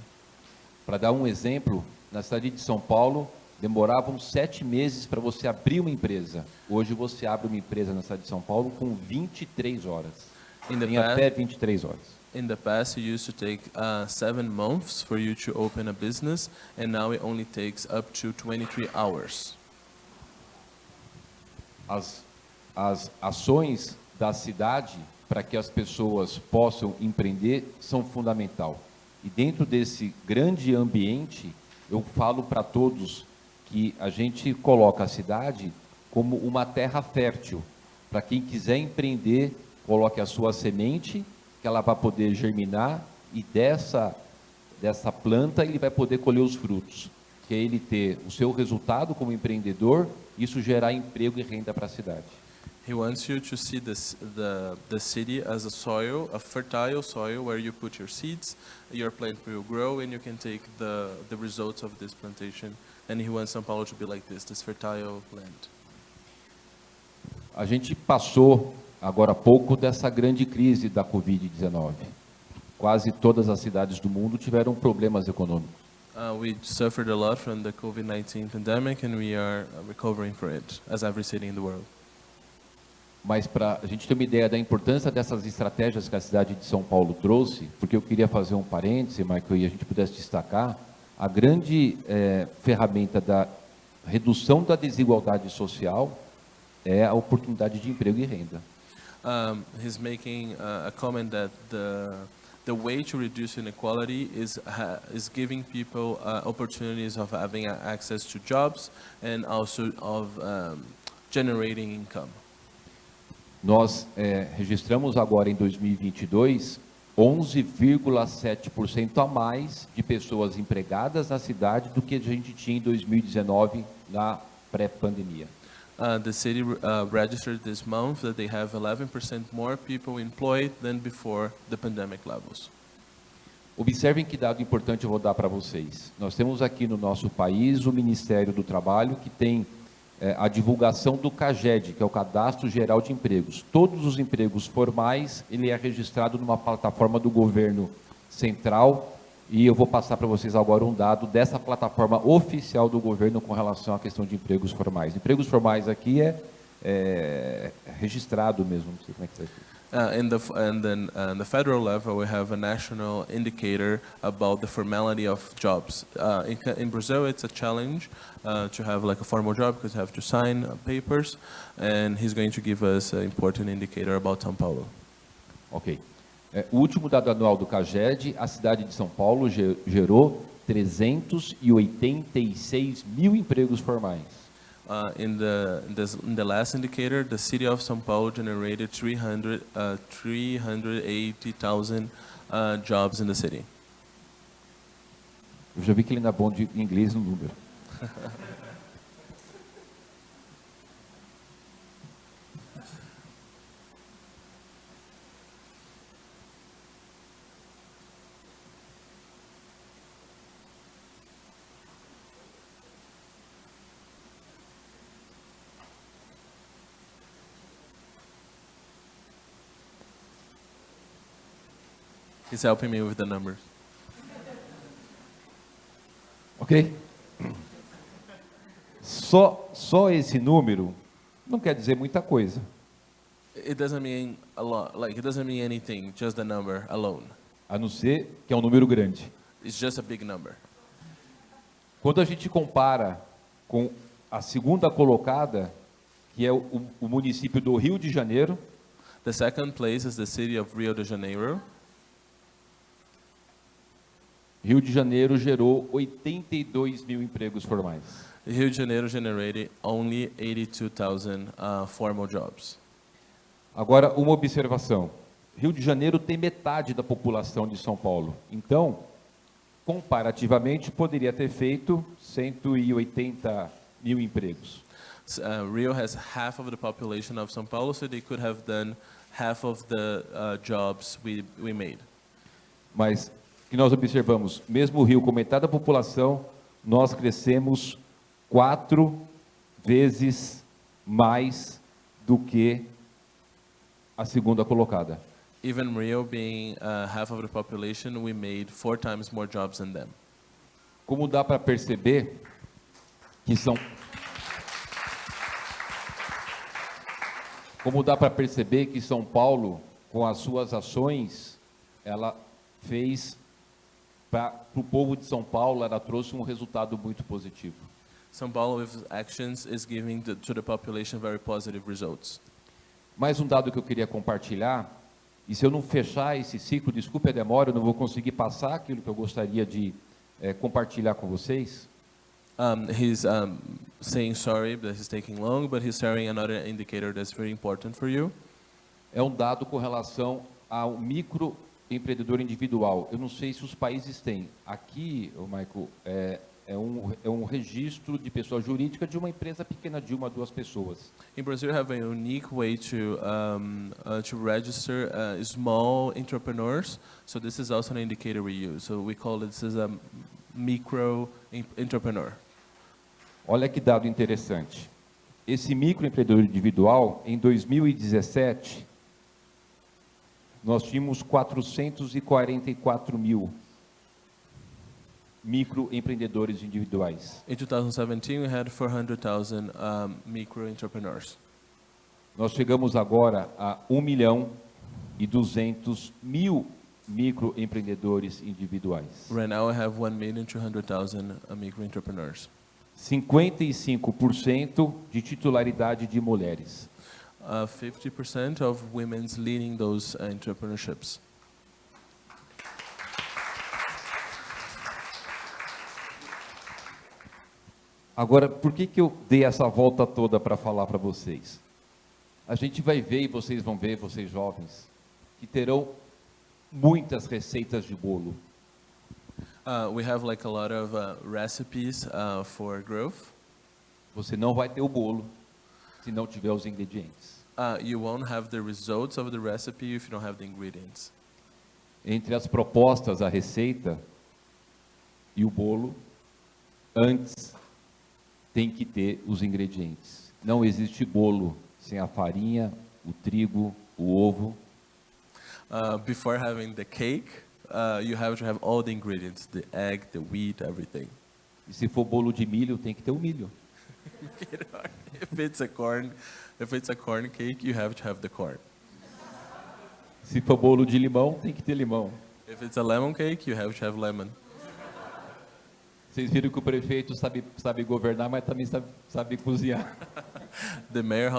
Para dar um exemplo, na cidade de São Paulo, demoravam 7 meses para você abrir uma empresa. Hoje você abre uma empresa na cidade de São Paulo com 23 horas. Em até 23 horas. In the past, it used to take 7 months for you to open a business, and now it only takes up to 23 hours. As ações da cidade para que as pessoas possam empreender são fundamental. E dentro desse grande ambiente, eu falo para todos que a gente coloca a cidade como uma terra fértil. Para quem quiser empreender, coloque a sua semente, que ela vai poder germinar, e dessa planta ele vai poder colher os frutos, que é ele ter o seu resultado como empreendedor, isso gerar emprego e renda para a cidade. He wants you to see the city as a soil, a fertile soil where you put your seeds, your plant will grow, and you can take the results of this plantation. And he wants São Paulo to be like this fertile land. A gente passou agora há pouco dessa grande crise da Covid-19. Quase todas as cidades do mundo tiveram problemas econômicos. We suffered a lot from the COVID-19 pandemic, and we are recovering from it, as every city in the world. Mas para a gente ter uma ideia da importância dessas estratégias que a cidade de São Paulo trouxe, porque eu queria fazer um parêntese, Michael, e a gente pudesse destacar, a grande ferramenta da redução da desigualdade social é a oportunidade de emprego e renda. He's making a comment that the way to reduce inequality is giving people opportunities of having access to jobs and also of generating income. Nós registramos agora em 2022 11,7% a mais de pessoas empregadas na cidade do que a gente tinha em 2019 na pré-pandemia. The city registered this month that they have 11% more people employed than before the pandemic levels. Observem que dado importante eu vou dar para vocês. Nós temos aqui no nosso país o Ministério do Trabalho, que tem a divulgação do CAGED, que é o Cadastro Geral de Empregos. Todos os empregos formais, ele é registrado numa plataforma do governo central, e eu vou passar para vocês agora um dado dessa plataforma oficial do governo com relação à questão de empregos formais. Empregos formais aqui é registrado mesmo, não sei como é que está aqui. In the federal level, we have a national indicator about the formality of jobs. In Brazil, it's a challenge to have like a formal job because you have to sign papers, and he's going to give us an important indicator about São Paulo. Ok. O último dado anual do CAGED, a cidade de São Paulo gerou 386 mil empregos formais. In the last indicator, the city of São Paulo generated 380,000 jobs in the city. Eu já vi que ele não é bom de inglês no número. He's helping me with the numbers. Ok? Só esse número não quer dizer muita coisa. It doesn't mean a lot. Like, it doesn't mean anything, just the number alone. A não ser que é um número grande. It's just a big number. Quando a gente compara com a segunda colocada, que é o município do Rio de Janeiro, The second place is the city of Rio de Janeiro. Rio de Janeiro gerou 82 mil empregos formais. Rio de Janeiro generated only 82,000 formal jobs. Agora, uma observação. Rio de Janeiro tem metade da população de São Paulo. Então, comparativamente, poderia ter feito 180 mil empregos. Rio has half of the population of São Paulo, so they could have done half of the jobs we made. Mas que nós observamos, mesmo o Rio com metade da população, nós crescemos 4 vezes mais do que a segunda colocada. Even Rio being half of the population, we made 4 times more jobs than them. Como dá para perceber que São Paulo, com as suas ações, ela fez para o povo de São Paulo, ela trouxe um resultado muito positivo. São Paulo, with actions, is giving to the population very positive results. Mais um dado que eu queria compartilhar, e se eu não fechar esse ciclo, desculpe a demora, eu não vou conseguir passar aquilo que eu gostaria de compartilhar com vocês. He's saying sorry that he's taking long, but he's sharing another indicator that's very important for you. É um dado com relação ao microempreendedor individual. Eu não sei se os países têm. Aqui, Michael, é um registro de pessoa jurídica de uma empresa pequena de 1 a 2 pessoas. In Brazil, we have a unique way to register small entrepreneurs. So this is also an indicator we use. So we call this as a micro entrepreneur. Olha que dado interessante. Esse microempreendedor individual, em 2017, nós tínhamos 444 mil microempreendedores individuais. In 2017, we had 400,000 micro entrepreneurs. Nós chegamos agora a 1.200.000 microempreendedores individuais. Right now, I have 1,200,000 micro-entrepreneurs. 55% de titularidade de mulheres. 50% of women's leading those entrepreneurships. Agora, por que eu dei essa volta toda para falar para vocês? A gente vai ver, e vocês vão ver, vocês jovens, que terão muitas receitas de bolo. We have like a lot of recipes for growth. Você não vai ter o bolo se não tiver os ingredientes. You won't have the results of the recipe if you don't have the ingredients. Entre as propostas, a receita e o bolo, antes tem que ter os ingredientes. Não existe bolo sem a farinha, o trigo, o ovo. Before having the cake, you have to have all the ingredients, the egg, the wheat, everything. E se for bolo de milho, tem que ter o milho. If it's a corn cake, you have to have the corn. Se for bolo de limão, tem que ter limão. If it's a lemon cake, you have to have lemon. Vocês viram que o prefeito sabe governar, mas também sabe cozinhar. The mayor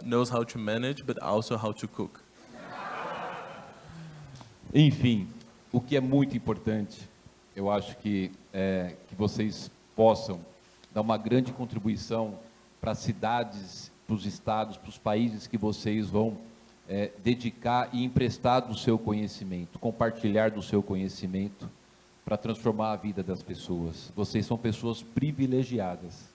knows how to manage, but also how to cook. Enfim, o que é muito importante, eu acho que vocês possam dar uma grande contribuição para as cidades, para os estados, para os países que vocês vão dedicar e emprestar do seu conhecimento, compartilhar do seu conhecimento para transformar a vida das pessoas. Vocês são pessoas privilegiadas.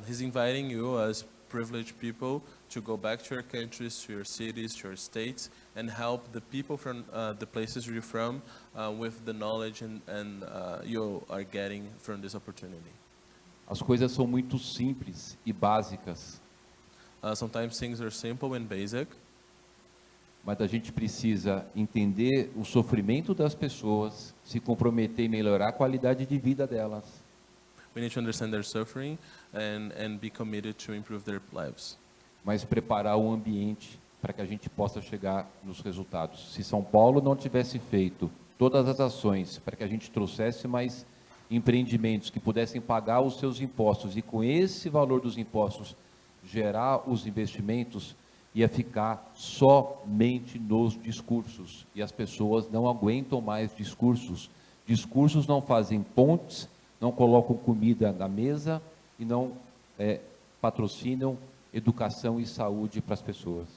He's inviting you as privileged people to go back to your countries, to your cities, to your states, and help the people from the places you're from with the knowledge and you are getting from this opportunity. As coisas são muito simples e básicas. Sometimes things are simple and basic. Mas a gente precisa entender o sofrimento das pessoas, se comprometer em melhorar a qualidade de vida delas. We need to understand their suffering and be committed to improve their lives. Mas preparar o ambiente para que a gente possa chegar nos resultados. Se São Paulo não tivesse feito todas as ações para que a gente trouxesse mais empreendimentos que pudessem pagar os seus impostos e com esse valor dos impostos gerar os investimentos, ia ficar somente nos discursos. E as pessoas não aguentam mais discursos. Discursos não fazem pontes, não colocam comida na mesa e não patrocinam educação e saúde para as pessoas.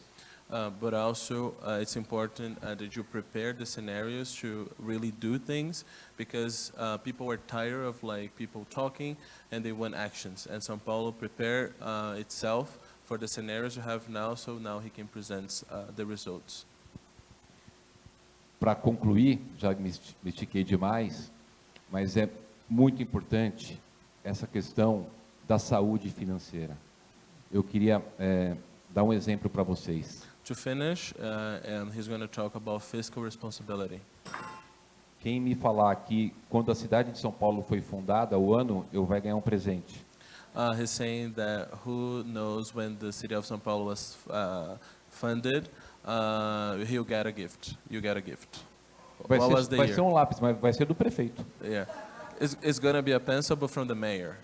But also, it's important that you prepare the scenarios to really do things, because people are tired of people talking and they want actions. And São Paulo prepare itself for the scenarios you have now, so now he can present the results. Para concluir, já me estiquei demais, mas é muito importante essa questão da saúde financeira. Eu queria dar um exemplo para vocês. To finish, and he's going to talk about fiscal responsibility. Quem me falar aqui, quando a cidade de São Paulo foi fundada, o ano, eu vai ganhar um presente. He's saying that who knows when the city of São Paulo was funded, he'll get a gift. You get a gift. Vai What was the vai year? ser um lápis, mas vai ser do prefeito. Yeah, it's going to be a pencil, but from the mayor.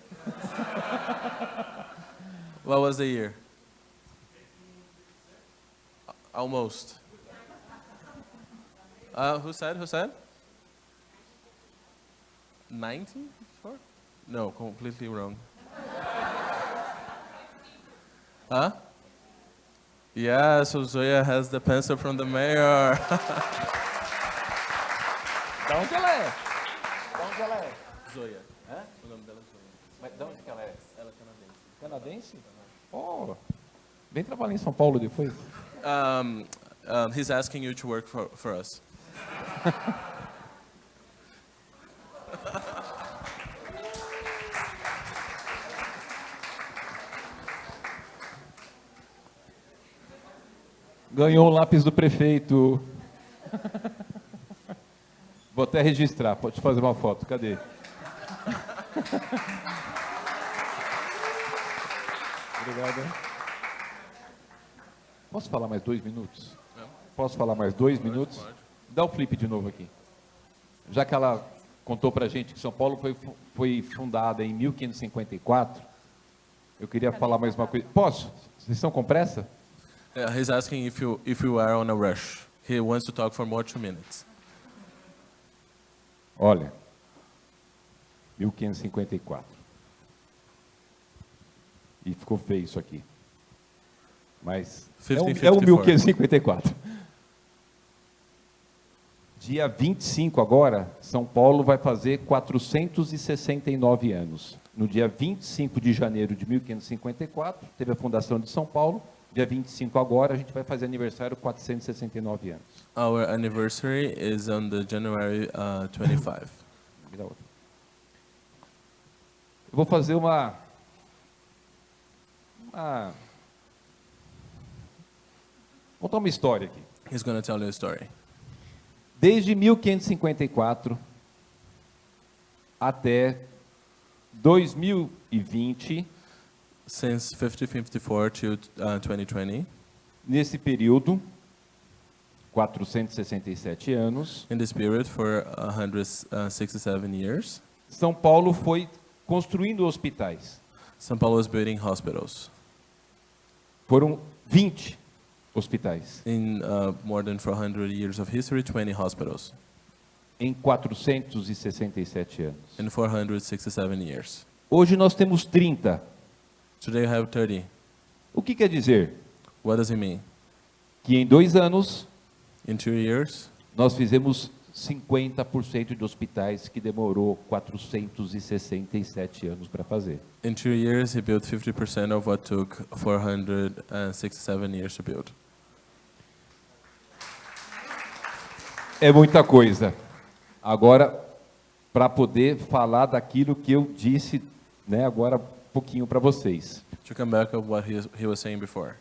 What was the year? Almost. Who said? 1954? No, completely wrong. Huh? Yeah, so Zoya has the pencil from the mayor. Da onde ela é? Da onde ela é? Zoya. Hã? O nome dela é Zoya. Mas de onde que ela é? Ela é canadense. Canadense? Oh, vem trabalhar em São Paulo depois. He's asking you to work for us. Ganhou um lápis do prefeito. Vou até registrar, pode fazer uma foto, cadê? Obrigado. Posso falar mais 2 minutos? Posso falar mais 2 minutos? Dá o flip de novo aqui. Já que ela contou para a gente que São Paulo foi fundada em 1554, eu queria falar mais uma coisa. Posso? Vocês estão com pressa? Yeah, he's asking if you are on a rush. He wants to talk for more 2 minutes. Olha, 1554. E ficou feio isso aqui. Mas é o 1554. Dia 25 agora, São Paulo vai fazer 469 anos. No dia 25 de janeiro de 1554, teve a fundação de São Paulo. Dia 25 agora, a gente vai fazer aniversário 469 anos. Our anniversary is on the January 25. Me dá outra. Eu vou fazer contar uma história aqui. He's going to tell you a story. Desde 1554 até 2020, Since 1554 to 2020, nesse período, 467 anos, in this period for 167 years, São Paulo foi construindo hospitais. São Paulo is building hospitals. Foram 20 hospitais In more than 400 years of history, 20 hospitals. em 467 anos. In 467 years. Hoje nós temos 30. Today we have 30. O que quer dizer? What does it mean? Que em 2 anos In 2 years, nós fizemos 50% de hospitais que demorou 467 anos para fazer. in 2 years, he built 50% of what took 467 years to build. É muita coisa. Agora, para poder falar daquilo que eu disse, né, agora um pouquinho para vocês. To come back of what he was saying before.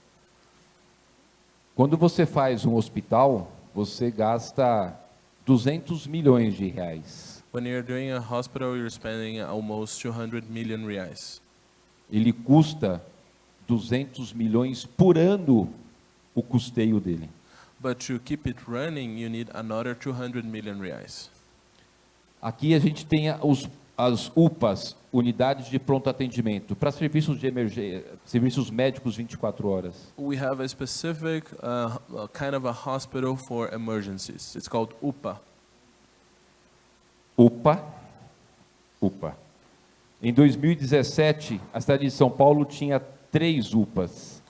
Quando você faz um hospital, você gasta 200 milhões de reais. When you're doing a hospital, you're spending almost 200 million reais. Ele custa 200 milhões por ano o custeio dele. But to keep it running, you need another 200 million reais. Aqui a gente tem as UPAs, unidades de pronto atendimento, para serviços de emergência, serviços médicos 24 horas. We have a specific kind of a hospital for emergencies. It's called UPA. UPA. Em 2017, a cidade de São Paulo tinha 3 UPAs.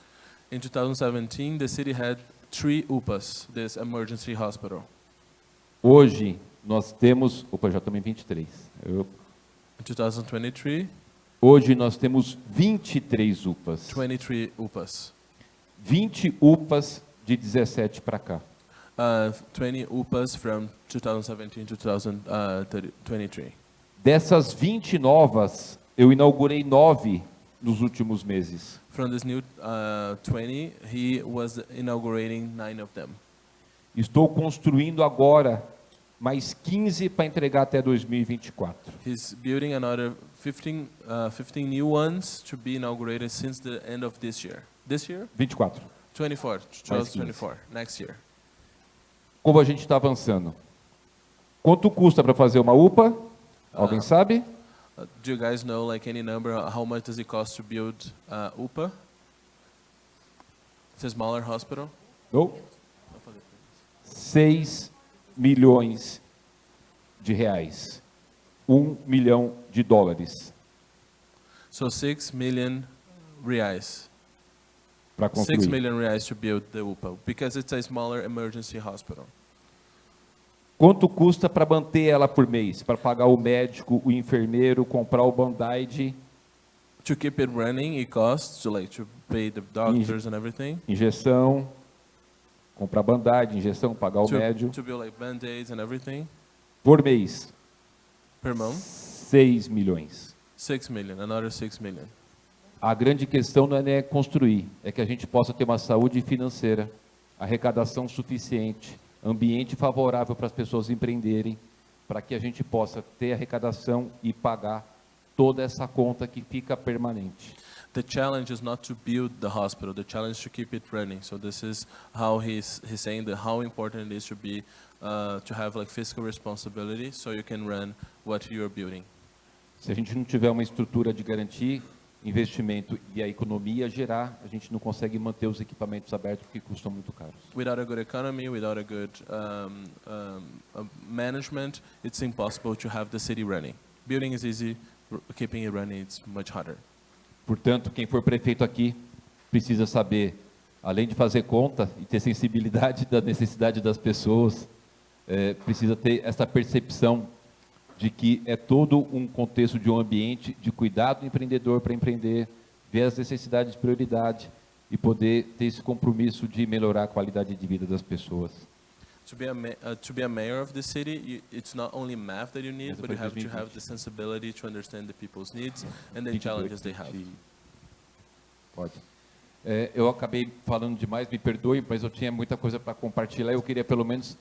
In 2017, the city had 3 UPAs, this emergency hospital. Hoje nós temos, já estamos em 23. In 2023, Hoje nós temos 23 UPAs. 23 UPAs. 20 UPAs de 17 para cá. 20 UPAs from 2017 to 2023. Dessas 20 novas, eu inaugurei 9 nos últimos meses. From this new 20, he was inaugurating 9 of them. Estou construindo agora mais 15 para entregar até 2024. He's building another 15 new ones to be inaugurated since the end of this year. This year? 24. 2024, next year. Como a gente está avançando? Quanto custa para fazer uma UPA? Alguém sabe? Do you guys know, like, any number, how much does it cost to build UPA? It's a smaller hospital. Não? 6 milhões de reais. 1 milhão de dólares So 6 million reais. para 6 construir. million reais to build the UPA, because it's a smaller emergency hospital. Quanto custa para manter ela por mês? Para pagar o médico, o enfermeiro, comprar o Band-Aid, To keep it running, it costs to pay the doctors and everything. injeção, comprar Band-Aid, injeção, pagar o médico. To build like band-aids and everything Por mês, per month. 6 milhões. 6 million, another 6 million. A grande questão não é construir, é que a gente possa ter uma saúde financeira, arrecadação suficiente, ambiente favorável para as pessoas empreenderem, para que a gente possa ter arrecadação e pagar toda essa conta que fica permanente. the challenge is not to build the hospital. The challenge is to keep it running. So this is how he's saying that how important it is to be to have like fiscal responsibility, so you can run what you are building. Se a gente não tiver uma estrutura de garantir investimento e a economia gerar, a gente não consegue manter os equipamentos abertos porque custam muito caros. Without a good economy, without a good management, it's impossible to have the city running. Building is easy, keeping it running it's much harder. Portanto, quem for prefeito aqui precisa saber, além de fazer conta e ter sensibilidade da necessidade das pessoas, precisa ter essa percepção de que é todo um contexto de um ambiente de cuidado do empreendedor para empreender, ver as necessidades de prioridade e poder ter esse compromisso de melhorar a qualidade de vida das pessoas. To be a mayor of the city, it's not only math that you need, but you have to have the sensibility to understand the people's needs and the challenges they have. Pode. Eu acabei falando demais, me perdoe, mas eu tinha muita coisa para compartilhar. Eu queria pelo menos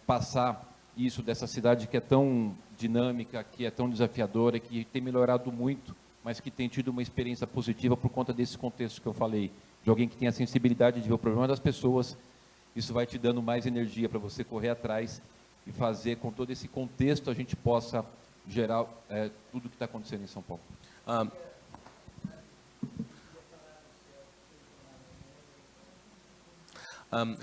passar isso dessa cidade que é tão dinâmica, que é tão desafiadora, que tem melhorado muito, mas que tem tido uma experiência positiva por conta desse contexto que eu falei, de alguém que tem a sensibilidade de ver o problema das pessoas. Isso vai te dando mais energia para você correr atrás e fazer com todo esse contexto a gente possa gerar tudo que está acontecendo em São Paulo.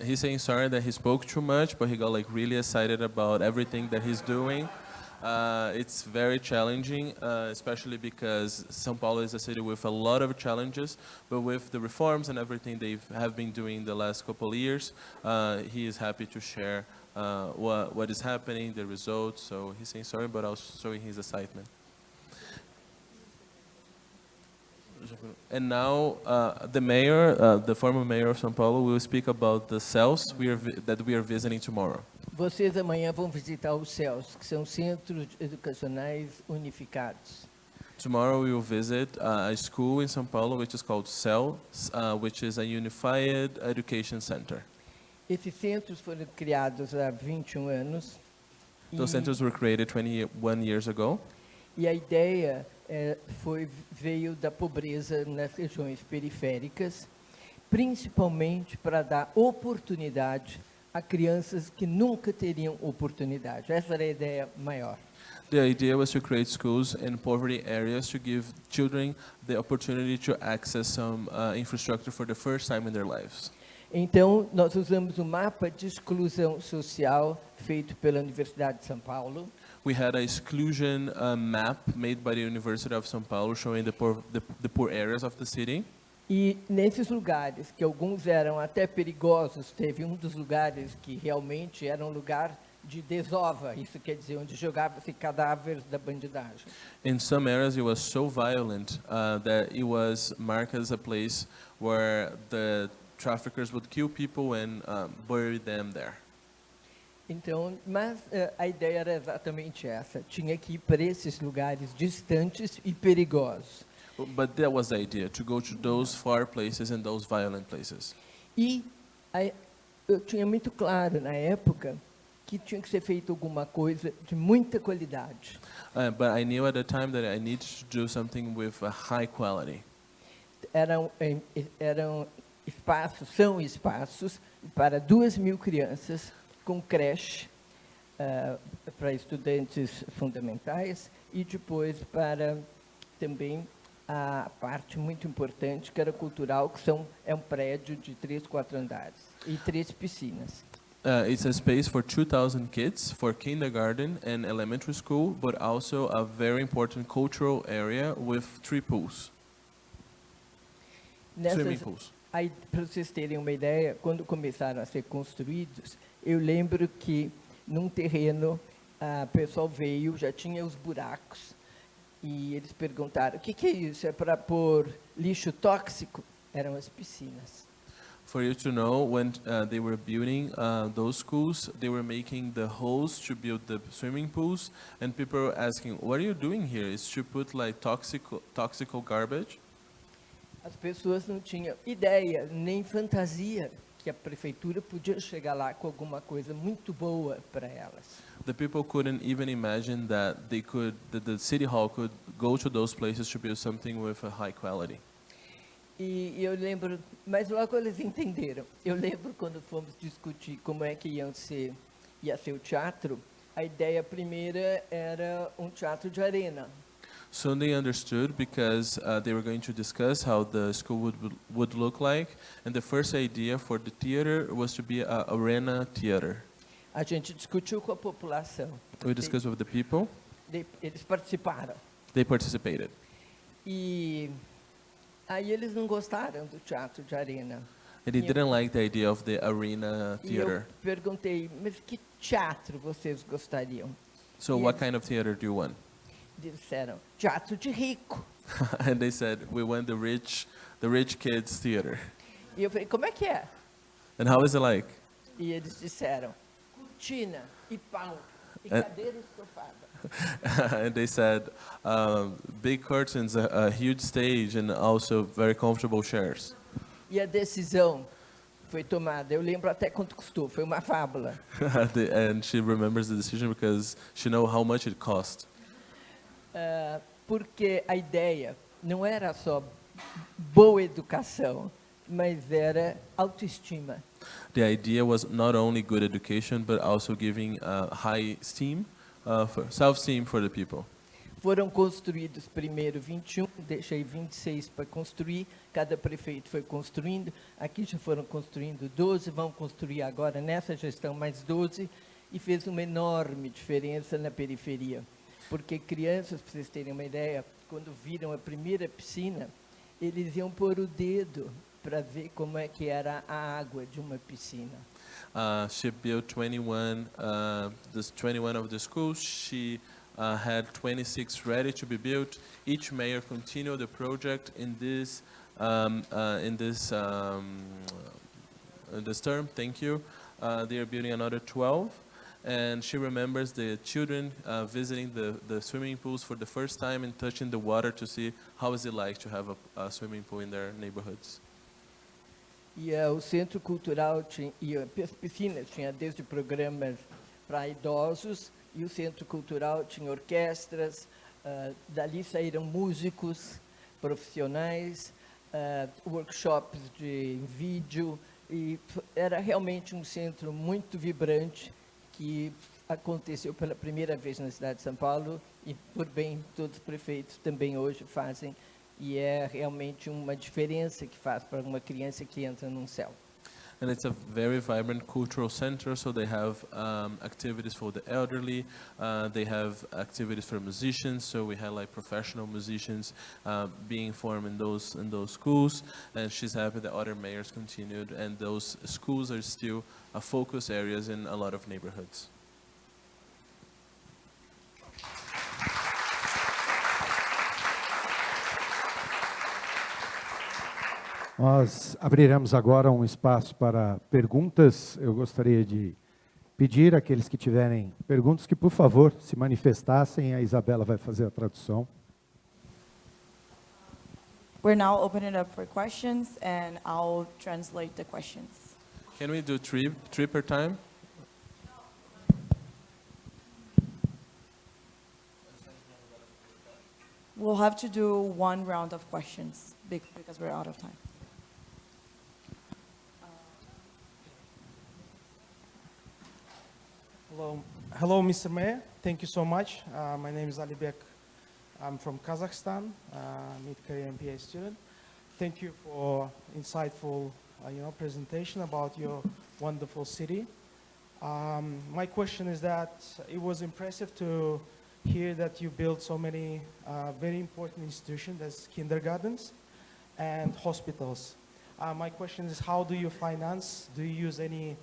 He's saying sorry that he spoke too much, but he got like really excited about everything that he's doing. It's very challenging, especially because São Paulo is a city with a lot of challenges, but with the reforms and everything they have been doing the last couple of years, he is happy to share what is happening, the results. So he's saying sorry, but also showing his excitement. And now the mayor, the former mayor of São Paulo, will speak about the cells that we are visiting tomorrow. Vocês amanhã vão visitar os CELs, que são Centros Educacionais Unificados. Tomorrow we will visit a school in São Paulo which is called CEL, which is a Unified Education Center. Esses centros foram criados há 21 anos. Those centers were created 21 years ago. E a ideia veio da pobreza nas regiões periféricas, principalmente para dar oportunidade a crianças que nunca teriam oportunidade. Essa era a ideia maior. The idea was to create schools in poverty areas to give children the opportunity to access some infrastructure for the first time in their lives. Então, nós usamos um mapa de exclusão social feito pela Universidade de São Paulo. We had a exclusion map made by the University of São Paulo showing the poor areas of the city. E nesses lugares, que alguns eram até perigosos, teve um dos lugares que realmente era um lugar de desova, isso quer dizer, onde jogava-se cadáveres da bandidagem. In some areas it was so violent that it was marked as a place where the traffickers would kill people and bury them there. Então, mas a ideia era exatamente essa, tinha que ir para esses lugares distantes e perigosos. But that was the idea, to go to those far places and those violent places. E eu tinha muito claro na época que tinha que ser feito alguma coisa de muita qualidade. But I knew at the time that I needed to do something with a high quality. Eram espaços, são espaços para 2.000 crianças com creche para estudantes fundamentais e depois para também a parte muito importante que era cultural, que é um prédio de 3, 4 andares e 3 piscinas. It's a space for 2,000 kids for kindergarten and elementary school, but also a very important cultural area with 3 pools. Swimming pools. Aí, para vocês terem uma ideia, quando começaram a ser construídos, eu lembro que num terreno o pessoal veio, já tinha os buracos, e eles perguntaram, o que é isso? É para pôr lixo tóxico? Eram as piscinas. For you to know, when they were building those schools, they were making the holes to build the swimming pools, and people were asking, what are you doing here? Is to put like toxical garbage? As pessoas não tinham ideia, nem fantasia, que a prefeitura podia chegar lá com alguma coisa muito boa para elas. The people couldn't even imagine that the city hall could go to those places to build something with a high quality. E eu lembro, mas logo eles entenderam. Eu lembro quando fomos discutir como é que ia ser o teatro, a ideia primeira era um teatro de arena. Soon they understood because they were going to discuss how the school would look like, and the first idea for the theater was to be an arena theater. A gente discutiu com a população. We discussed with the people. Eles participaram. They participated. E aí eles não gostaram do teatro de arena. And they didn't like the idea of the arena E eu theater. perguntei, mas que teatro vocês gostariam? So what kind of theater do you want? Eles disseram, teatro de rico. And they said, we want the rich kids theater. E eu falei, como é que é? And how is it like? E eles disseram, cortina e palco e cadeira estofada. And they said, big curtains, a huge stage, and also very comfortable chairs. E a decisão foi tomada. Eu lembro até quanto custou. Foi uma fábula. And she remembers the decision because she knows how much it cost. Porque a ideia não era só boa educação, mas era autoestima. The idea was not only good education, but also giving high esteem, self-esteem for the people. Foram construídos primeiro 21, deixei 26 para construir, cada prefeito foi construindo, aqui já foram construindo 12, vão construir agora nessa gestão mais 12, e fez uma enorme diferença na periferia. Porque crianças, para vocês terem uma ideia, quando viram a primeira piscina, eles iam pôr o dedo para ver como é que era a água de uma piscina. She built 21, this 21 of the schools. She had 26 ready to be built. Each mayor continued the project in this term. Thank you. They are building another 12. And she remembers the children visiting the swimming pools for the first time and touching the water to see how is it like to have a swimming pool in their neighborhoods. E o Centro Cultural e as piscinas tinha desde programas para idosos, e o Centro Cultural tinha orquestras, dali saíram músicos profissionais, workshops de vídeo, e era realmente um centro muito vibrante, que aconteceu pela primeira vez na cidade de São Paulo, e por bem todos os prefeitos também hoje fazem, e é realmente uma diferença que faz para uma criança que entra num céu. And it's a very vibrant cultural center, so they have activities for the elderly, they have activities for musicians, so we had like professional musicians being formed in those schools, and she's happy that other mayors continued, and those schools are still focus areas in a lot of neighborhoods. Nós abriremos agora um espaço para perguntas. Eu gostaria de pedir àqueles que tiverem perguntas que, por favor, se manifestassem. A Isabela vai fazer a tradução. We're now opening up for questions, and I'll translate the questions. Can we do three per time? We'll have to do one round of questions because we're out of time. Hello, Mr. Mayor. Thank you so much. My name is Alibek. I'm from Kazakhstan, mid-career MBA student. Thank you for insightful, presentation about your wonderful city. My question is that it was impressive to hear that you built so many very important institutions as kindergartens and hospitals. My question is, how do you finance? Do you use any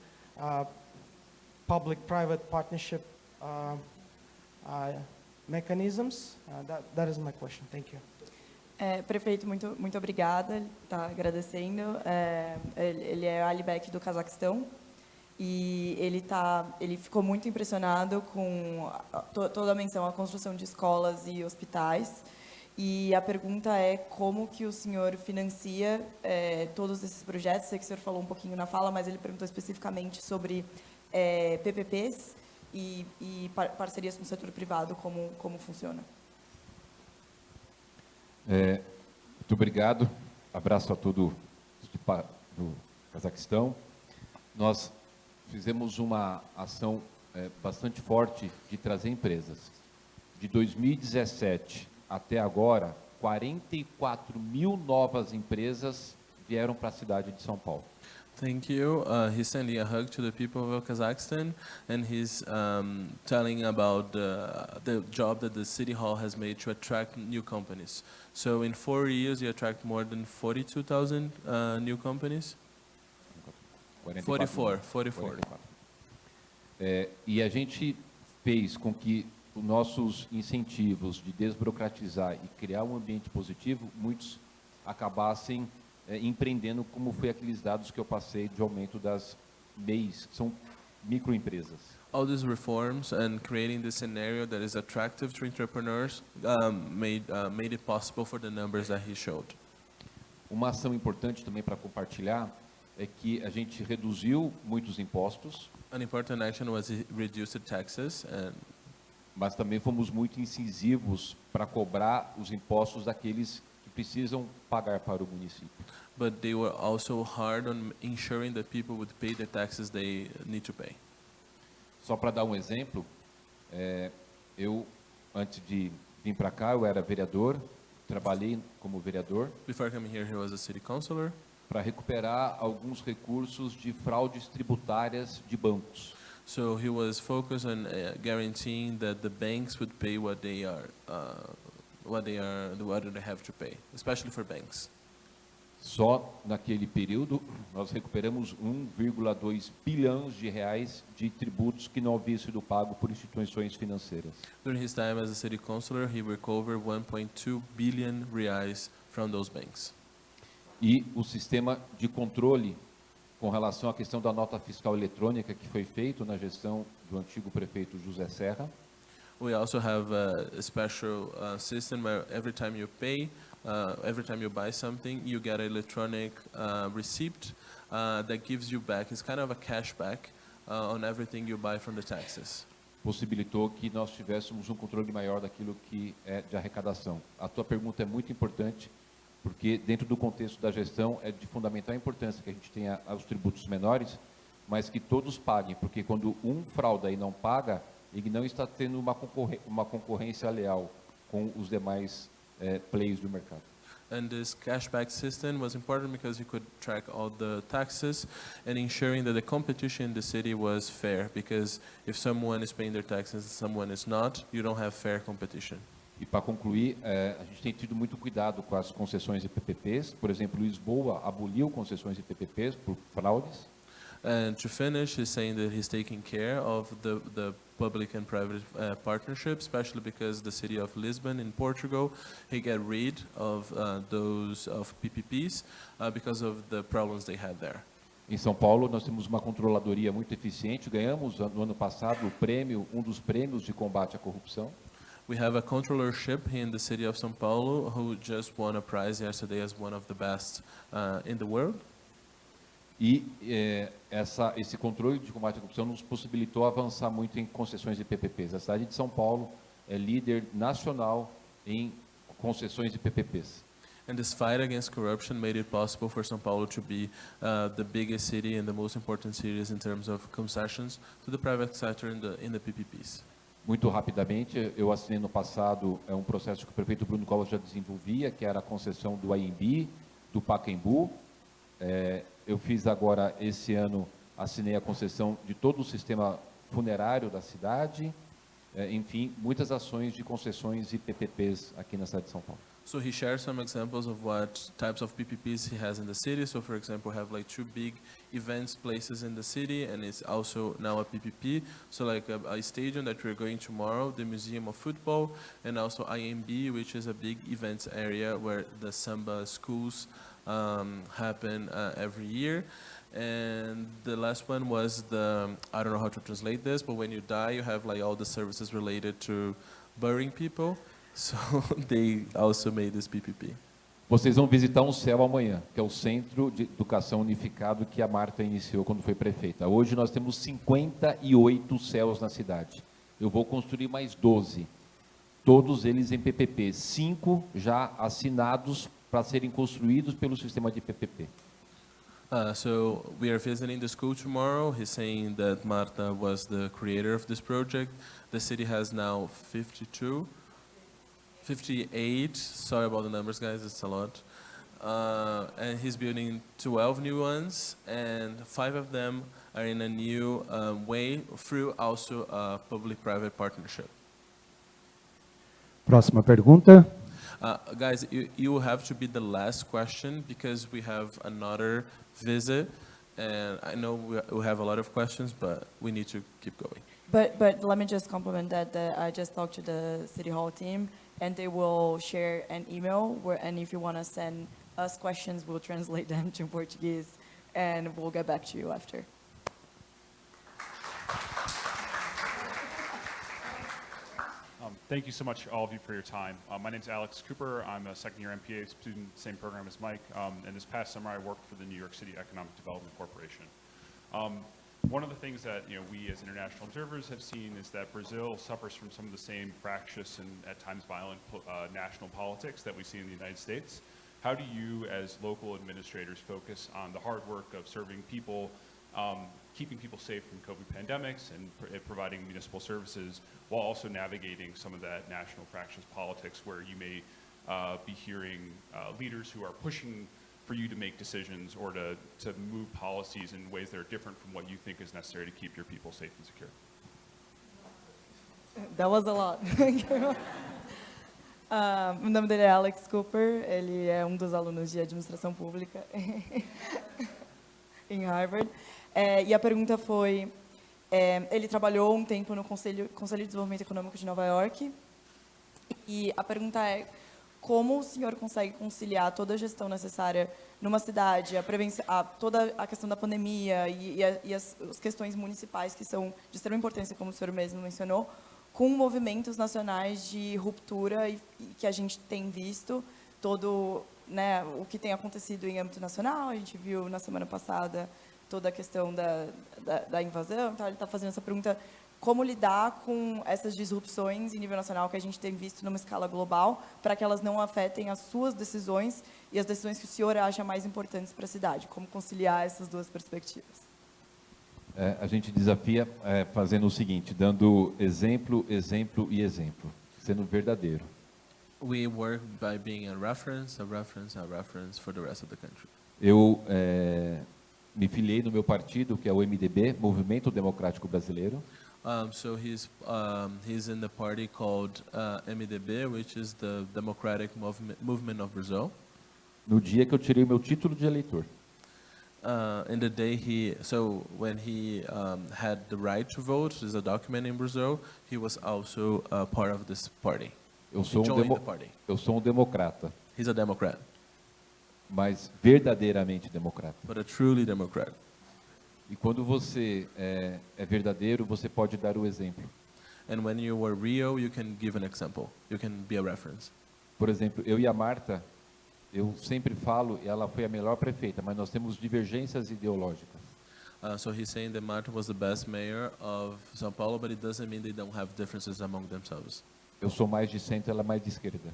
public-private partnership mechanisms? That is my question. Thank you. Prefeito, muito obrigada. Ele está agradecendo. Ele é Alibek do Cazaquistão e ele ficou muito impressionado com toda a menção à construção de escolas e hospitais. E a pergunta é como que o senhor financia todos esses projetos. Sei que o senhor falou um pouquinho na fala, mas ele perguntou especificamente sobre PPPs e parcerias com o setor privado, como funciona. Muito obrigado. abraço a todo do Cazaquistão. Nós fizemos uma ação bastante forte de trazer empresas. De 2017 até agora, 44 mil novas empresas vieram para a cidade de São Paulo. Thank you. He's sending a hug to the people of Kazakhstan, and he's telling about the job that the City Hall has made to attract new companies. So in 4 years, you attract more than 42,000 new companies? 44. E a gente fez com que os nossos incentivos de desburocratizar e criar um ambiente positivo, muitos acabassem empreendendo, como foi aqueles dados que eu passei de aumento das MEIs, que são microempresas. All these reforms and creating this scenario that is attractive to entrepreneurs made it possible for the numbers that he showed. Uma ação importante também para compartilhar é que a gente reduziu muitos impostos. An important action was reduce the taxes, Mas também fomos muito incisivos para cobrar os impostos daqueles que precisam pagar para o município. but they were also hard on ensuring that people would pay the taxes they need to pay. Só para dar um exemplo, eu, antes de vir para cá, eu era vereador, trabalhei como vereador Before coming here, he was a city councilor para recuperar alguns recursos de fraudes tributárias de bancos. So he was focused on guaranteeing that the banks would pay what they have to pay, especially for banks. Só naquele período, nós recuperamos 1,2 bilhões de reais de tributos que não haviam sido pagos por instituições financeiras. During his time as a city councilor, he recovered 1.2 billion reais from those banks. E o sistema de controle com relação à questão da nota fiscal eletrônica que foi feito na gestão do antigo prefeito José Serra. We also have a special system where every time you pay, every time you buy something, you get an electronic receipt that gives you back. It's kind of a cashback on everything you buy from the taxes. Possibilitou que nós tivéssemos um controle maior daquilo que é de arrecadação. A tua pergunta é muito importante, porque dentro do contexto da gestão é de fundamental importância que a gente tenha os tributos menores, mas que todos paguem, porque quando um frauda e não paga, ele não está tendo uma concorrência leal com os demais players do mercado. And this cashback system was important because you could track all the taxes and ensuring that the competition in the city was fair, because if someone is paying their taxes and someone is not, you don't have fair competition. E para concluir, a gente tem tido muito cuidado com as concessões e PPPs. Por exemplo, Lisboa aboliu concessões e PPPs por fraudes. And to finish, he's saying that he's taking care of the public and private partnerships, especially because the city of Lisbon in Portugal, he got rid of those of PPPs because of the problems they had there. Em São Paulo, nós temos uma controladoria muito eficiente. Ganhamos no ano passado o prêmio, um dos prêmios de combate à corrupção. We have a controllership here in the city of São Paulo who just won a prize yesterday as one of the best in the world. E esse controle de combate à corrupção nos possibilitou avançar muito em concessões de PPPs. A cidade de São Paulo é líder nacional em concessões de PPPs. And this fight against corruption made it possible for São Paulo to be the biggest city and the most important cities in terms of concessions to the private sector in the PPPs. Muito rapidamente, eu assinei no passado um processo que o prefeito Bruno Covas já desenvolvia, que era a concessão do AMB, do Pacaembu. Eu fiz agora, esse ano, assinei a concessão de todo o sistema funerário da cidade. Enfim, muitas ações de concessões e PPPs aqui na cidade de São Paulo. So he shares some examples of what types of PPPs he has in the city. So for example, we have like 2 big events places in the city, and it's also now a PPP. So like a stadium that we're going tomorrow, the Museum of Football, and also IMB, which is a big events area where the samba schools happen every year. And the last one was I don't know how to translate this, but when you die, you have like all the services related to burying people. So they also made this PPP. Vocês vão visitar um CEL amanhã, que é o Centro de Educação Unificado que a Marta iniciou quando foi prefeita. Hoje nós temos 58 CELs na cidade. Eu vou construir mais 12, todos eles em PPP, 5 já assinados para serem construídos pelo sistema de PPP. So we are visiting the school tomorrow. He's saying that Marta was the creator of this project. The city has now 58. Sorry about the numbers, guys. It's a lot. And he's building 12 new ones, and 5 of them are in a new way through also a public-private partnership. Próxima pergunta. Guys, you will have to be the last question because we have another visit, and I know we have a lot of questions, but we need to keep going. But let me just compliment that I just talked to the City Hall team, and they will share an email and if you want to send us questions, we'll translate them to Portuguese, and we'll get back to you after. Thank you so much, all of you, for your time. My name's Alex Cooper. I'm a second-year MPA student, same program as Mike. And this past summer, I worked for the New York City Economic Development Corporation. One of the things that we as international observers have seen is that Brazil suffers from some of the same fractious and at times violent national politics that we see in the United States. How do you, as local administrators, focus on the hard work of serving people, keeping people safe from COVID pandemics and providing municipal services while also navigating some of that national fractious politics where you may be hearing leaders who are pushing for you to make decisions or to move policies in ways that are different from what you think is necessary to keep your people safe and secure? That was a lot. O nome dele é Alex Cooper, ele é um dos alunos de administração pública em Harvard. E a pergunta foi, ele trabalhou um tempo no Conselho de Desenvolvimento Econômico de Nova York, e a pergunta é, como o senhor consegue conciliar toda a gestão necessária numa cidade, toda a questão da pandemia e as questões municipais que são de extrema importância, como o senhor mesmo mencionou, com movimentos nacionais de ruptura e que a gente tem visto, todo, né, o que tem acontecido em âmbito nacional, a gente viu na semana passada toda a questão da invasão, então ele está fazendo essa pergunta, como lidar com essas disrupções em nível nacional que a gente tem visto numa escala global, para que elas não afetem as suas decisões e as decisões que o senhor acha mais importantes para a cidade, como conciliar essas duas perspectivas? A gente desafia fazendo o seguinte, dando exemplo, exemplo e exemplo, sendo verdadeiro. We work by being a reference, a reference, a reference for the rest of the country. Eu me filiei no meu partido, que é o MDB, Movimento Democrático Brasileiro. So he's in the party called MDB, which is the Democratic Movement of Brazil. No dia que eu tirei o meu título de eleitor. In the day when he had the right to vote, there's a document in Brazil, he was also part of this party. Eu sou um democrata. He's a Democrat. Mas verdadeiramente democrata. But a truly Democrat. E quando você é verdadeiro, você pode dar o exemplo. And when you are real, you can give an example. You can be a reference. Por exemplo, eu e a Marta, eu sempre falo, ela foi a melhor prefeita, mas nós temos divergências ideológicas. So he's saying that Marta was the best mayor of São Paulo, but it doesn't mean they don't have differences among themselves. Eu sou mais de centro, ela é mais de esquerda.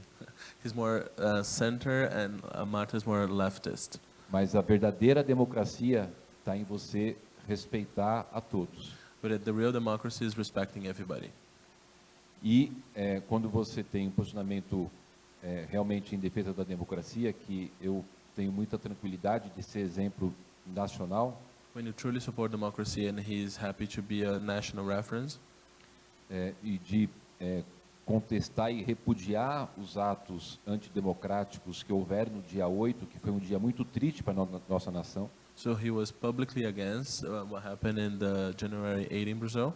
He's more center and Marta is more leftist. Mas a verdadeira democracia está em você respeitar a todos. But the real democracy is respecting everybody. E quando você tem um posicionamento realmente em defesa da democracia, que eu tenho muita tranquilidade de ser exemplo nacional. When you truly support democracy and he's happy to be a national reference. E de contestar e repudiar os atos antidemocráticos que houveram no dia 8, que foi um dia muito triste para a nossa nação. So he was publicly against what happened in the January 8 in Brazil.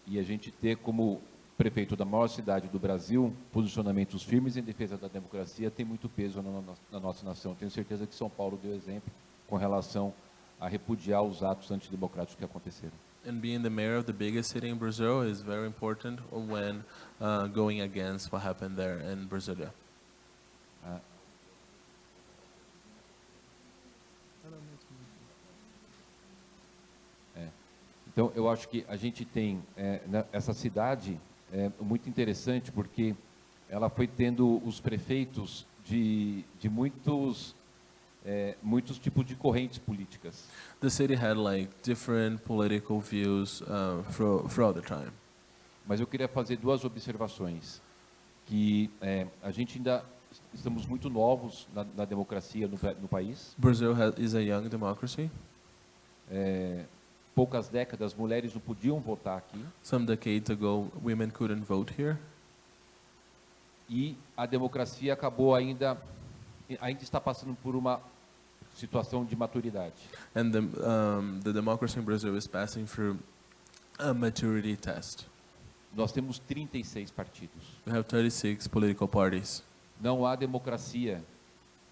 E a gente ter como prefeito da maior cidade do Brasil posicionamentos firmes em defesa da democracia tem muito peso na nossa nação. Tenho certeza que São Paulo deu exemplo com relação a repudiar os atos antidemocráticos que aconteceram. And being the mayor of the biggest city in Brazil is very important when going against what happened there in Brasilia. Então, eu acho que a gente tem essa cidade muito interessante porque ela foi tendo os prefeitos de muitos tipos de correntes políticas. The city had like different political views throughout the time. Mas eu queria fazer duas observações. Que a gente ainda estamos muito novos na democracia no país. Brazil is a young democracy. Poucas décadas, mulheres não podiam votar aqui. Some decades ago, women couldn't vote here. E a democracia acabou ainda está passando por uma situação de maturidade. And the democracy in Brazil is passing through a maturity test. Nós temos 36 partidos. We have 36 political parties. Não há democracia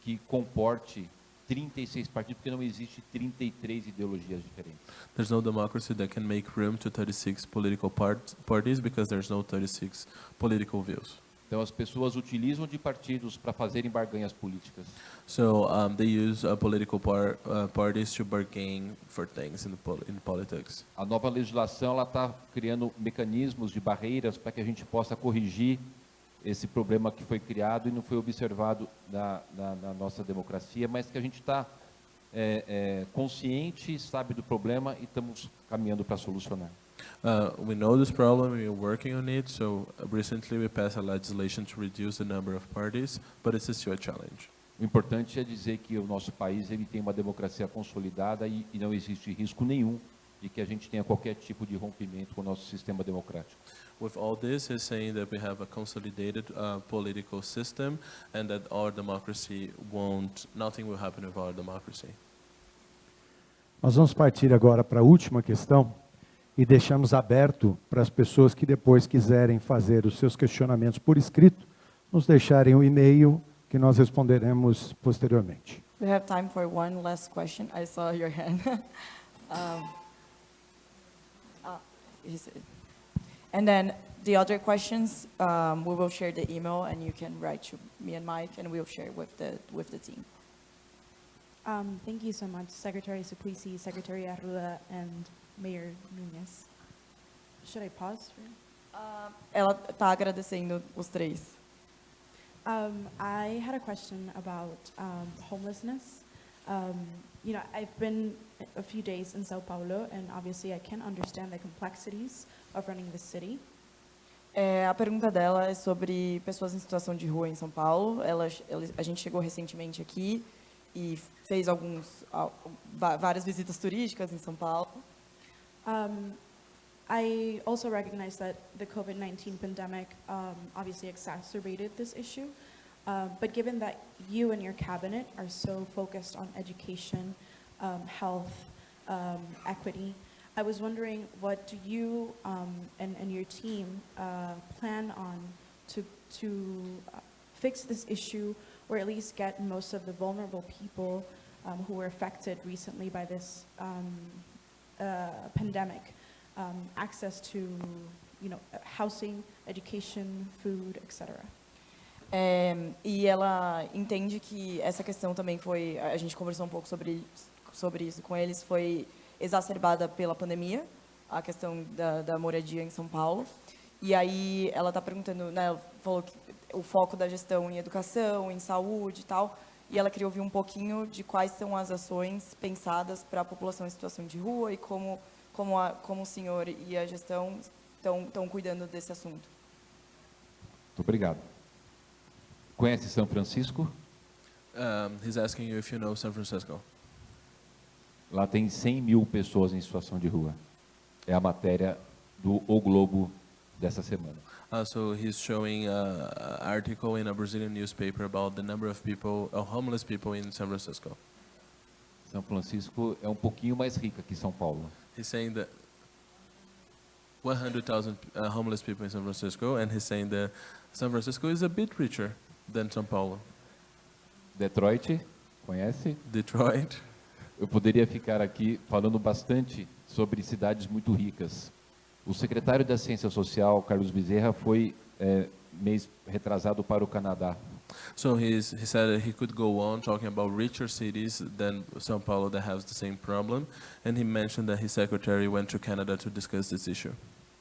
que comporte 36 partidos, porque não existe 33 ideologias diferentes. There's no democracy that can make room to 36 political parties because there's no 36 political views. Então as pessoas utilizam de partidos para fazerem barganhas políticas. So they use political parties to bargain for things in politics. A nova legislação ela está criando mecanismos de barreiras para que a gente possa corrigir esse problema que foi criado e não foi observado na nossa democracia, mas que a gente está consciente, sabe do problema e estamos caminhando para solucionar. We know this problem, we are working on it, so recently we passed a legislation to reduce the number of parties, but it's still a challenge. O importante é dizer que o nosso país ele tem uma democracia consolidada e não existe risco nenhum de que a gente tenha qualquer tipo de rompimento com o nosso sistema democrático. With all this, he's saying that we have a consolidated political system and that our democracy nothing will happen with our democracy. Nós vamos partir agora para a última questão e deixamos aberto para as pessoas que depois quiserem fazer os seus questionamentos por escrito, nos deixarem o e-mail que nós responderemos posteriormente. We have time for one last question. I saw your hand. And then the other questions, we will share the email, and you can write to me and Mike, and we'll share with the team. Thank you so much, Secretary Suplicy, Secretary Arruda, and Mayor Nunes. Should I pause? Ela está agradecendo os três. I had a question about homelessness. I've been a few days in São Paulo, and obviously I can understand the complexities of running the city. A pergunta dela é sobre pessoas em situação de rua em São Paulo. A gente chegou recentemente aqui e fez várias visitas turísticas em São Paulo. I also recognize that the COVID-19 pandemic obviously exacerbated this issue, but given that you and your cabinet are so focused on education, health, equity, I was wondering, what do you and your team plan on to fix this issue, or at least get most of the vulnerable people who were affected recently by this pandemic access to, housing, education, food, etc. E ela entende que essa questão também a gente conversou um pouco sobre isso com eles, foi exacerbada pela pandemia, a questão da moradia em São Paulo. E aí ela está perguntando, né, ela falou que o foco da gestão em educação, em saúde e tal, e ela queria ouvir um pouquinho de quais são as ações pensadas para a população em situação de rua e como o senhor e a gestão estão cuidando desse assunto. Muito obrigado. Conhece São Francisco? He's asking you if you know San Francisco. Lá tem 100 mil pessoas em situação de rua. É a matéria do O Globo dessa semana. So he's showing an article in a Brazilian newspaper about the number of people, homeless people in San Francisco. São Francisco é um pouquinho mais rica que São Paulo. He's saying that 100,000 homeless people in San Francisco, and he's saying that San Francisco is a bit richer than São Paulo. Detroit, conhece? Detroit. Eu poderia ficar aqui falando bastante sobre cidades muito ricas. O secretário da Ciência Social, Carlos Bezerra, foi mês retrasado para o Canadá. So he said that he could go on talking about richer cities than São Paulo that has the same problem, and he mentioned that his secretary went to Canada to discuss this issue.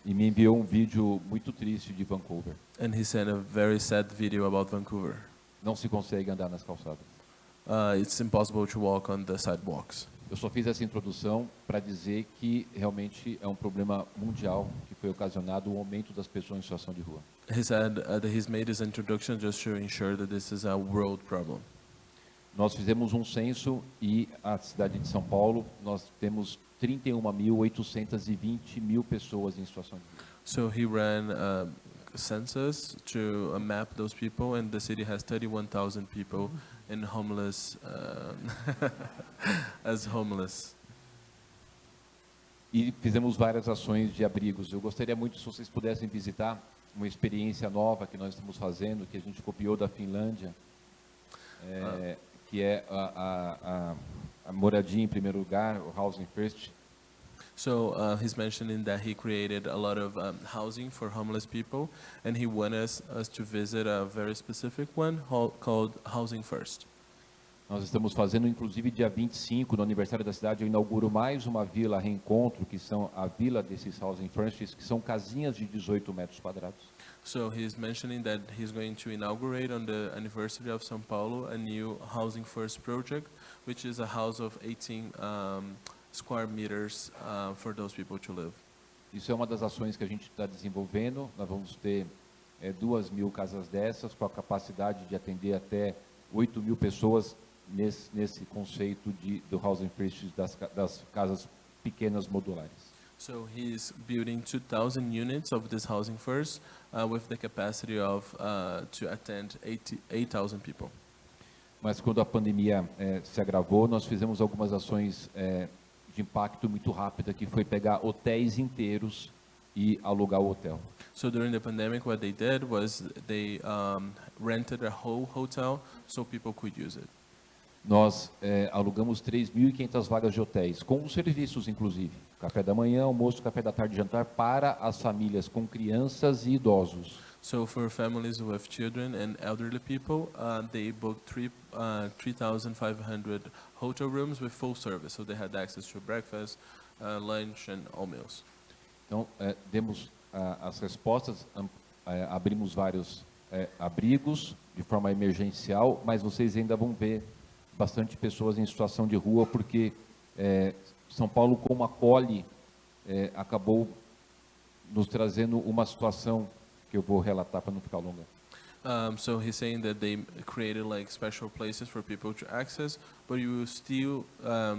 E me enviou vídeo muito triste de Vancouver. And he sent a very sad video about Vancouver. não se consegue andar nas calçadas. It's impossible to walk on the sidewalks. Eu só fiz essa introdução para dizer que realmente é um problema mundial que foi ocasionado o aumento das pessoas em situação de rua. He said that he's made his introduction just to ensure that this is a world problem. Nós fizemos um censo e a cidade de São Paulo, nós temos 31.820 pessoas em situação de rua. So he ran a census to map those people, and the city has 31,000 people in homeless, as homeless. E fizemos várias ações de abrigos. Eu gostaria muito se vocês pudessem visitar uma experiência nova que nós estamos fazendo, que a gente copiou da Finlândia, que é a moradia em primeiro lugar, o Housing First. So he's mentioning that he created a lot of housing for homeless people, and he wanted us to visit a very specific one called Housing First. Nós estamos fazendo, inclusive, dia 25, no aniversário da cidade, eu inauguro mais uma vila reencontro, que são a vila desses Housing Firsts, que são casinhas de 18 metros quadrados. So he's mentioning that he's going to inaugurate on the anniversary of São Paulo a new Housing First project, which is a house of 18 square meters for those people to live. Isso é uma das ações que a gente está desenvolvendo. Nós vamos ter 2.000 casas dessas, com a capacidade de atender até 8.000 pessoas nesse conceito do Housing First das casas pequenas modulares. So he's building 2,000 units of this Housing First with the capacity of to attend 8,000 people. Mas quando a pandemia se agravou, nós fizemos algumas ações de impacto muito rápida, que foi pegar hotéis inteiros e alugar o hotel. So during the pandemic, what they did was they rented a whole hotel so people could use it. Nós alugamos 3.500 vagas de hotéis, com os serviços, inclusive. Café da manhã, almoço, café da tarde e jantar para as famílias com crianças e idosos. So for families with children and elderly people, they booked 3,500 hotel rooms with full service. So they had access to breakfast, lunch and all meals. Então, demos as respostas, abrimos vários abrigos de forma emergencial, mas vocês ainda vão ver bastante pessoas em situação de rua, porque São Paulo, como acolhe, acabou nos trazendo uma situação que eu vou relatar para não ficar longa. So he's saying that they created like special places for people to access, but you will still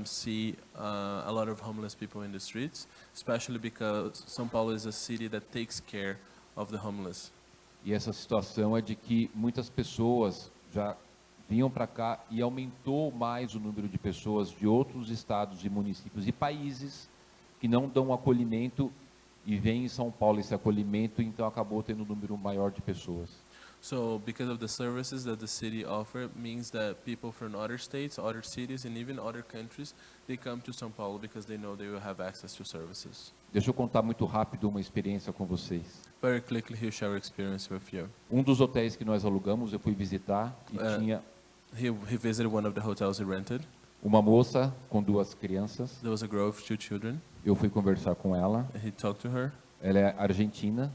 see a lot of homeless people in the streets, especially because São Paulo is a city that takes care of the homeless. E essa situação é de que muitas pessoas já vinham para cá e aumentou mais o número de pessoas de outros estados e municípios e países que não dão acolhimento e vem em São Paulo esse acolhimento, então acabou tendo um número maior de pessoas. So because of the services that the city offer, means that people from other states, other cities, and even other countries, they come to São Paulo because they know they will have access to services. Deixa eu contar muito rápido uma experiência com vocês. Very quickly, he'll share experience with you. Um dos hotéis que nós alugamos, eu fui visitar e tinha he visited one of the hotels he rented. Uma moça com 2 crianças. There was a girl with 2 children. Eu fui conversar com ela. He talked to her. Ela é argentina.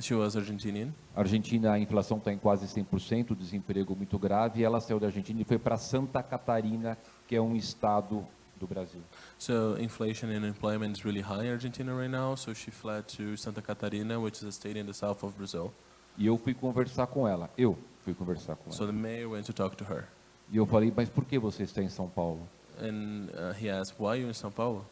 She was Argentinian. A Argentina, a inflação está em quase 100%, o desemprego muito grave, e ela saiu da Argentina e foi para Santa Catarina, que é um estado do Brasil. So inflation and employment is really high in Argentina right now, so she fled to Santa Catarina, which is a state in the south of Brazil. E eu fui conversar com ela. So the mayor went to talk to her. E eu falei, mas por que você está em São Paulo? And he asked, why are you in São Paulo?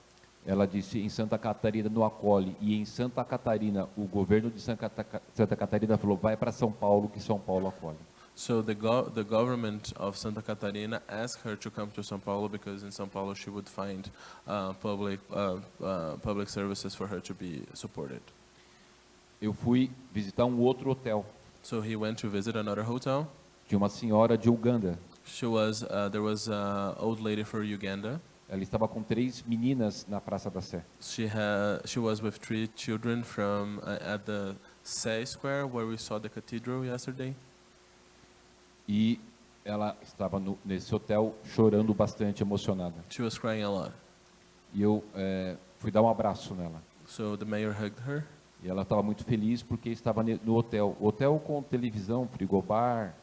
Ela disse, em Santa Catarina no acolhe, e em Santa Catarina, o governo de Santa Catarina falou, vai para São Paulo, que São Paulo acolhe. So the government of Santa Catarina asked her to come to São Paulo because in São Paulo she would find public services for her to be supported. Eu fui visitar um outro hotel. So he went to visit another hotel. De uma senhora de Uganda. There was an old lady from Uganda. Ela estava com 3 meninas na Praça da Sé. She was with 3 children from at the Sé Square where we saw the cathedral yesterday. E ela estava nesse hotel chorando bastante, emocionada. She was crying a lot. E eu fui dar um abraço nela. So the mayor hugged her. E ela estava muito feliz porque estava no hotel. Hotel com televisão, frigobar,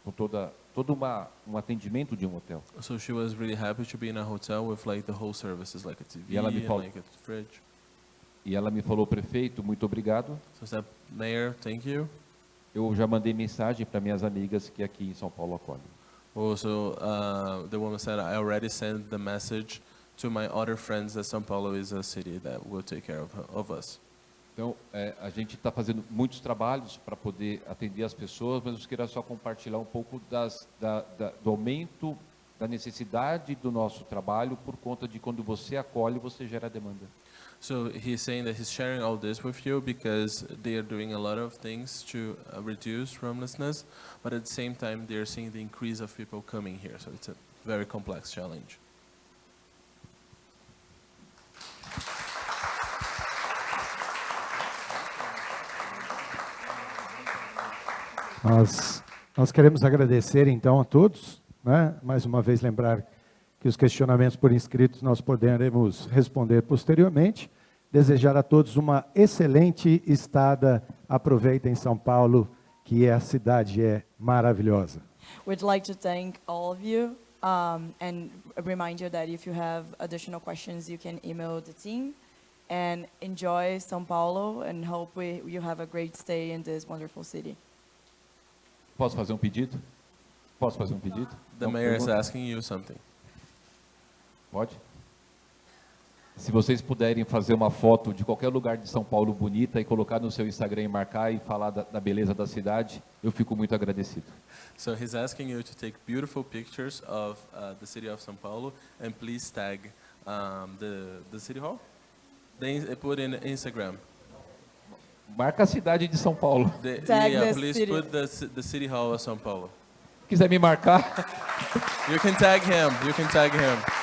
com toda todo um atendimento de um hotel. So she was really happy to be in a hotel with like the whole services, like a TV E ela me and falou- like a fridge. E ela me falou, prefeito, muito obrigado. So I said, Mayor, thank you. Eu já mandei mensagem para minhas amigas que aqui em São Paulo acolhem. Also, the woman said, I already sent the message to my other friends that São Paulo is a city that will take care of us. Então, a gente está fazendo muitos trabalhos para poder atender as pessoas, mas eu queria só compartilhar um pouco do aumento da necessidade do nosso trabalho por conta de quando você acolhe, você gera demanda. So he's saying that he's sharing all this with you because they are doing a lot of things to reduce homelessness, but at the same time they are seeing the increase of people coming here. So it's a very complex challenge. Nós queremos agradecer então a todos, né? Mais uma vez lembrar que os questionamentos por inscritos nós poderemos responder posteriormente. Desejar a todos uma excelente estada. Aproveitem São Paulo, que a cidade é maravilhosa. We'd like to thank all of you and remind you that if you have additional questions, you can email the team. And enjoy São Paulo and hope you have a great stay in this wonderful city. Posso fazer um pedido? Posso fazer um pedido? The Não, mayor is pergunta? asking you something. Pode? Se vocês puderem fazer uma foto de qualquer lugar de São Paulo bonita e colocar no seu Instagram e marcar e falar da beleza da cidade, eu fico muito agradecido. So he's asking you to take beautiful pictures of the city of São Paulo and please tag the city hall. Then put in Instagram. Marca a cidade de São Paulo. Tag the Please city. put the city hall of São Paulo. Quiser me marcar, You can tag him. You can tag him.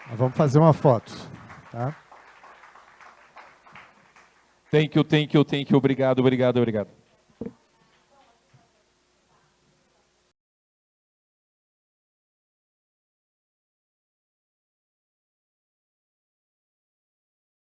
Nós vamos fazer uma foto, tá? thank you, obrigado.